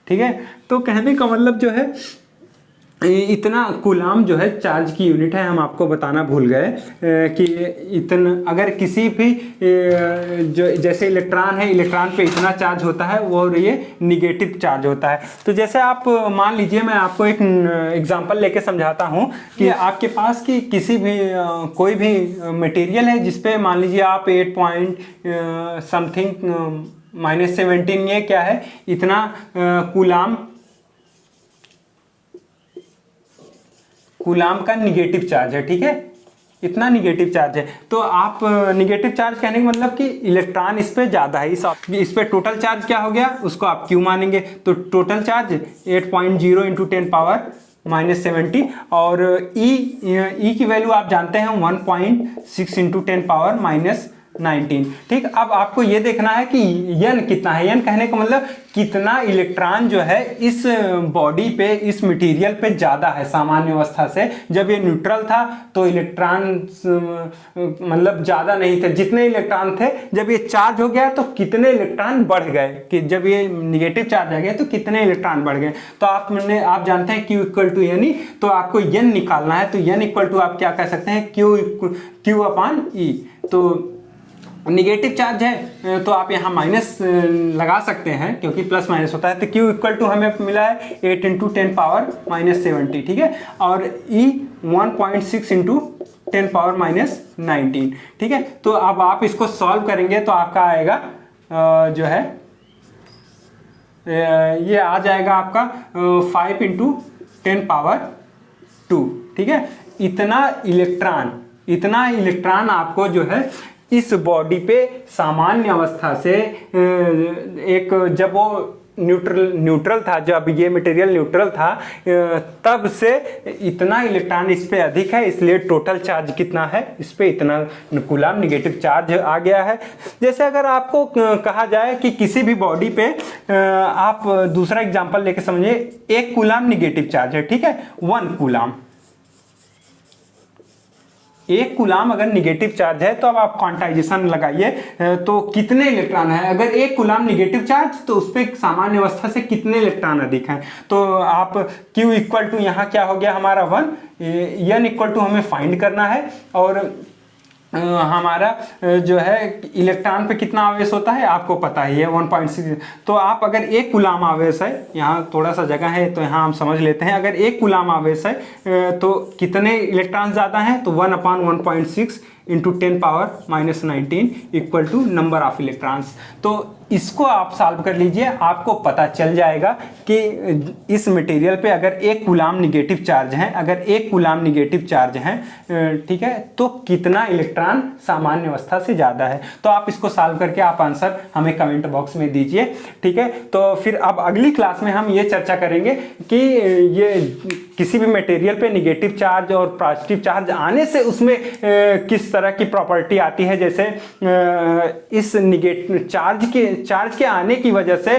ठीक है, तो कहने का मतलब जो है इतना कूलाम जो है चार्ज की यूनिट है। हम आपको बताना भूल गए कि इतना अगर किसी भी जो जैसे इलेक्ट्रॉन है, इलेक्ट्रॉन पे इतना चार्ज होता है वो, और ये निगेटिव चार्ज होता है। तो जैसे आप मान लीजिए, मैं आपको एक एग्जांपल लेके समझाता हूँ कि आपके पास की किसी भी कोई भी मटेरियल है जिसपे मान लीजिए आप 8 पॉइंट समथिंग -17, ये क्या है, इतना कूलाम का निगेटिव चार्ज है। ठीक है, इतना निगेटिव चार्ज है। तो आप निगेटिव चार्ज कहने का मतलब कि इलेक्ट्रॉन इस पे ज़्यादा है, इस पे टोटल चार्ज क्या हो गया, उसको आप क्यू मानेंगे। तो टोटल चार्ज 8.0 इंटू 10 पावर -70, और ई की वैल्यू आप जानते हैं 1.6 इंटू 10 पावर -19। ठीक, अब आपको ये देखना है कि n कितना है। n कहने का मतलब कितना इलेक्ट्रॉन जो है इस बॉडी पे, इस मटेरियल पे ज़्यादा है सामान्य अवस्था से। जब ये न्यूट्रल था तो इलेक्ट्रॉन मतलब ज़्यादा नहीं थे, जितने इलेक्ट्रॉन थे, जब ये चार्ज हो गया तो कितने इलेक्ट्रॉन बढ़ गए, कि जब ये निगेटिव चार्ज आ गया तो कितने इलेक्ट्रॉन बढ़ गए। तो आप जानते हैं Q equal to N E, तो आपको n निकालना है। तो n इक्वल टू आप क्या कह सकते हैं, Q अपॉन ई। तो निगेटिव चार्ज है तो आप यहाँ माइनस लगा सकते हैं क्योंकि प्लस माइनस होता है। तो Q इक्वल टू हमें मिला है 8 इंटू 10 पावर -70, ठीक है, और E 1.6 इंटू 10 पावर -19, ठीक है। तो अब आप इसको सॉल्व करेंगे तो आपका आएगा जो है ये आ जाएगा आपका 5 इंटू 10 पावर 2, ठीक है। इतना इलेक्ट्रॉन आपको जो है इस बॉडी पे सामान्य अवस्था से एक, जब वो न्यूट्रल था, जब ये मटेरियल न्यूट्रल था, तब से इतना इलेक्ट्रॉन इस पे अधिक है, इसलिए टोटल चार्ज कितना है, इस पे इतना कूलाम निगेटिव चार्ज आ गया है। जैसे अगर आपको कहा जाए कि किसी भी बॉडी पे आप दूसरा एग्जांपल लेके समझिए, 1 कूलाम निगेटिव चार्ज है, ठीक है, 1 कूलाम, 1 कूलाम अगर निगेटिव चार्ज है तो अब आप क्वांटाइजेशन लगाइए तो कितने इलेक्ट्रॉन है। अगर 1 कूलाम निगेटिव चार्ज तो उस पर सामान्य अवस्था से कितने इलेक्ट्रॉन अधिक हैं। तो आप Q इक्वल टू यहाँ क्या हो गया हमारा 1, n इक्वल टू हमें फाइंड करना है, और हमारा जो है इलेक्ट्रॉन पे कितना आवेश होता है आपको पता ही है 1.6। तो आप अगर 1 कूलाम आवेश है, यहाँ थोड़ा सा जगह है तो यहाँ हम समझ लेते हैं, अगर 1 कूलाम आवेश है तो कितने इलेक्ट्रॉन ज़्यादा हैं, तो 1/1.6 into 10⁻⁻19 equal to number of electrons. तो इसको आप सॉल्व कर लीजिए, आपको पता चल जाएगा कि इस मटेरियल पे अगर 1 कूलाम निगेटिव चार्ज है, अगर 1 कूलाम निगेटिव चार्ज है, ठीक है, तो कितना इलेक्ट्रॉन सामान्य अवस्था से ज़्यादा है। तो आप इसको सॉल्व करके आप आंसर हमें कमेंट बॉक्स में दीजिए, ठीक है। तो फिर अब अगली क्लास में हम ये चर्चा करेंगे कि ये किसी भी मटेरियल पे निगेटिव चार्ज और पॉजिटिव चार्ज आने से उसमें किस तरह की प्रॉपर्टी आती है। जैसे इस निगेटिव चार्ज के आने की वजह से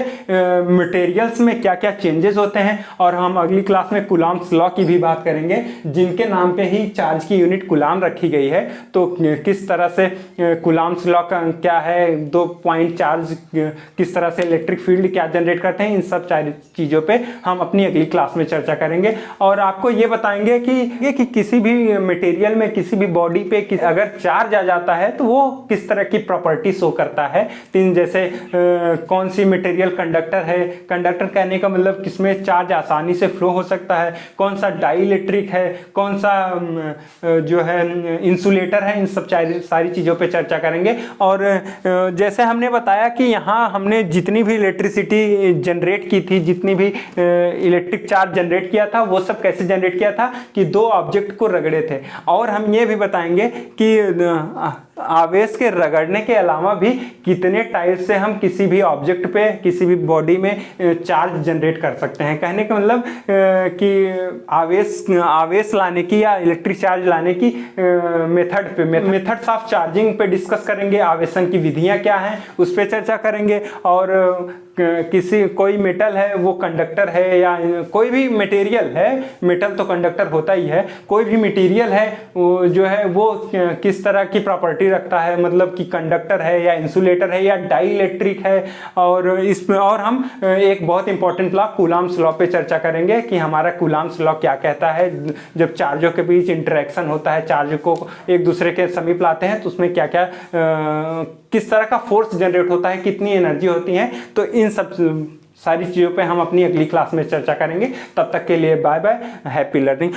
मटेरियल्स में क्या क्या चेंजेस होते हैं, और हम अगली क्लास में कूलॉम्स लॉ की भी बात करेंगे, जिनके नाम पे ही चार्ज की यूनिट कूलाम रखी गई है। तो किस तरह से कूलॉम्स लॉ का क्या है, 2 पॉइंट चार्ज किस तरह से इलेक्ट्रिक फील्ड क्या जनरेट करते हैं, इन सब सारी चीज़ों पे हम अपनी अगली क्लास में चर्चा करेंगे। और आपको ये बताएंगे कि किसी भी मटेरियल में, किसी भी बॉडी पे अगर चार्ज आ जाता है तो वो किस तरह की प्रॉपर्टी शो करता है। तीन जैसे कौन सी मटेरियल कंडक्टर है, कंडक्टर कहने का मतलब किसमें चार्ज आसानी से फ्लो हो सकता है, कौन सा डाइइलेक्ट्रिक है, कौन सा जो है इंसुलेटर है, इन सब सारी चीज़ों पे चर्चा करेंगे। और जैसे हमने बताया कि यहाँ हमने जितनी भी इलेक्ट्रिसिटी जनरेट की थी, जितनी भी इलेक्ट्रिक चार्ज जनरेट किया था, वो सब कैसे जनरेट किया था कि 2 ऑब्जेक्ट को रगड़े थे। और हम ये भी बताएंगे कि आवेश के रगड़ने के अलावा भी कितने टाइप से हम किसी भी ऑब्जेक्ट पे, किसी भी बॉडी में चार्ज जनरेट कर सकते हैं। कहने का मतलब कि आवेश लाने की या इलेक्ट्रिक चार्ज लाने की मेथड्स ऑफ चार्जिंग पे डिस्कस करेंगे। आवेशन की विधियां क्या हैं उस पर चर्चा करेंगे। और कोई मेटल है वो कंडक्टर है, या कोई भी मटेरियल है, मेटल तो कंडक्टर होता ही है, कोई भी मटेरियल है जो है वो किस तरह की प्रॉपर्टी रखता है, मतलब कि कंडक्टर है या इंसुलेटर है या डाइइलेक्ट्रिक है। और इसमें और हम एक बहुत इंपॉर्टेंट लॉ कूलॉम्स लॉ पे चर्चा करेंगे कि हमारा कूलॉम्स लॉ क्या कहता है। जब चार्जों के बीच इंटरेक्शन होता है, चार्ज को एक दूसरे के समीप लाते हैं, तो उसमें क्या क्या किस तरह का फोर्स जनरेट होता है, कितनी एनर्जी होती है। तो इन सब सारी चीज़ों पे हम अपनी अगली क्लास में चर्चा करेंगे। तब तक के लिए बाय बाय, हैप्पी लर्निंग।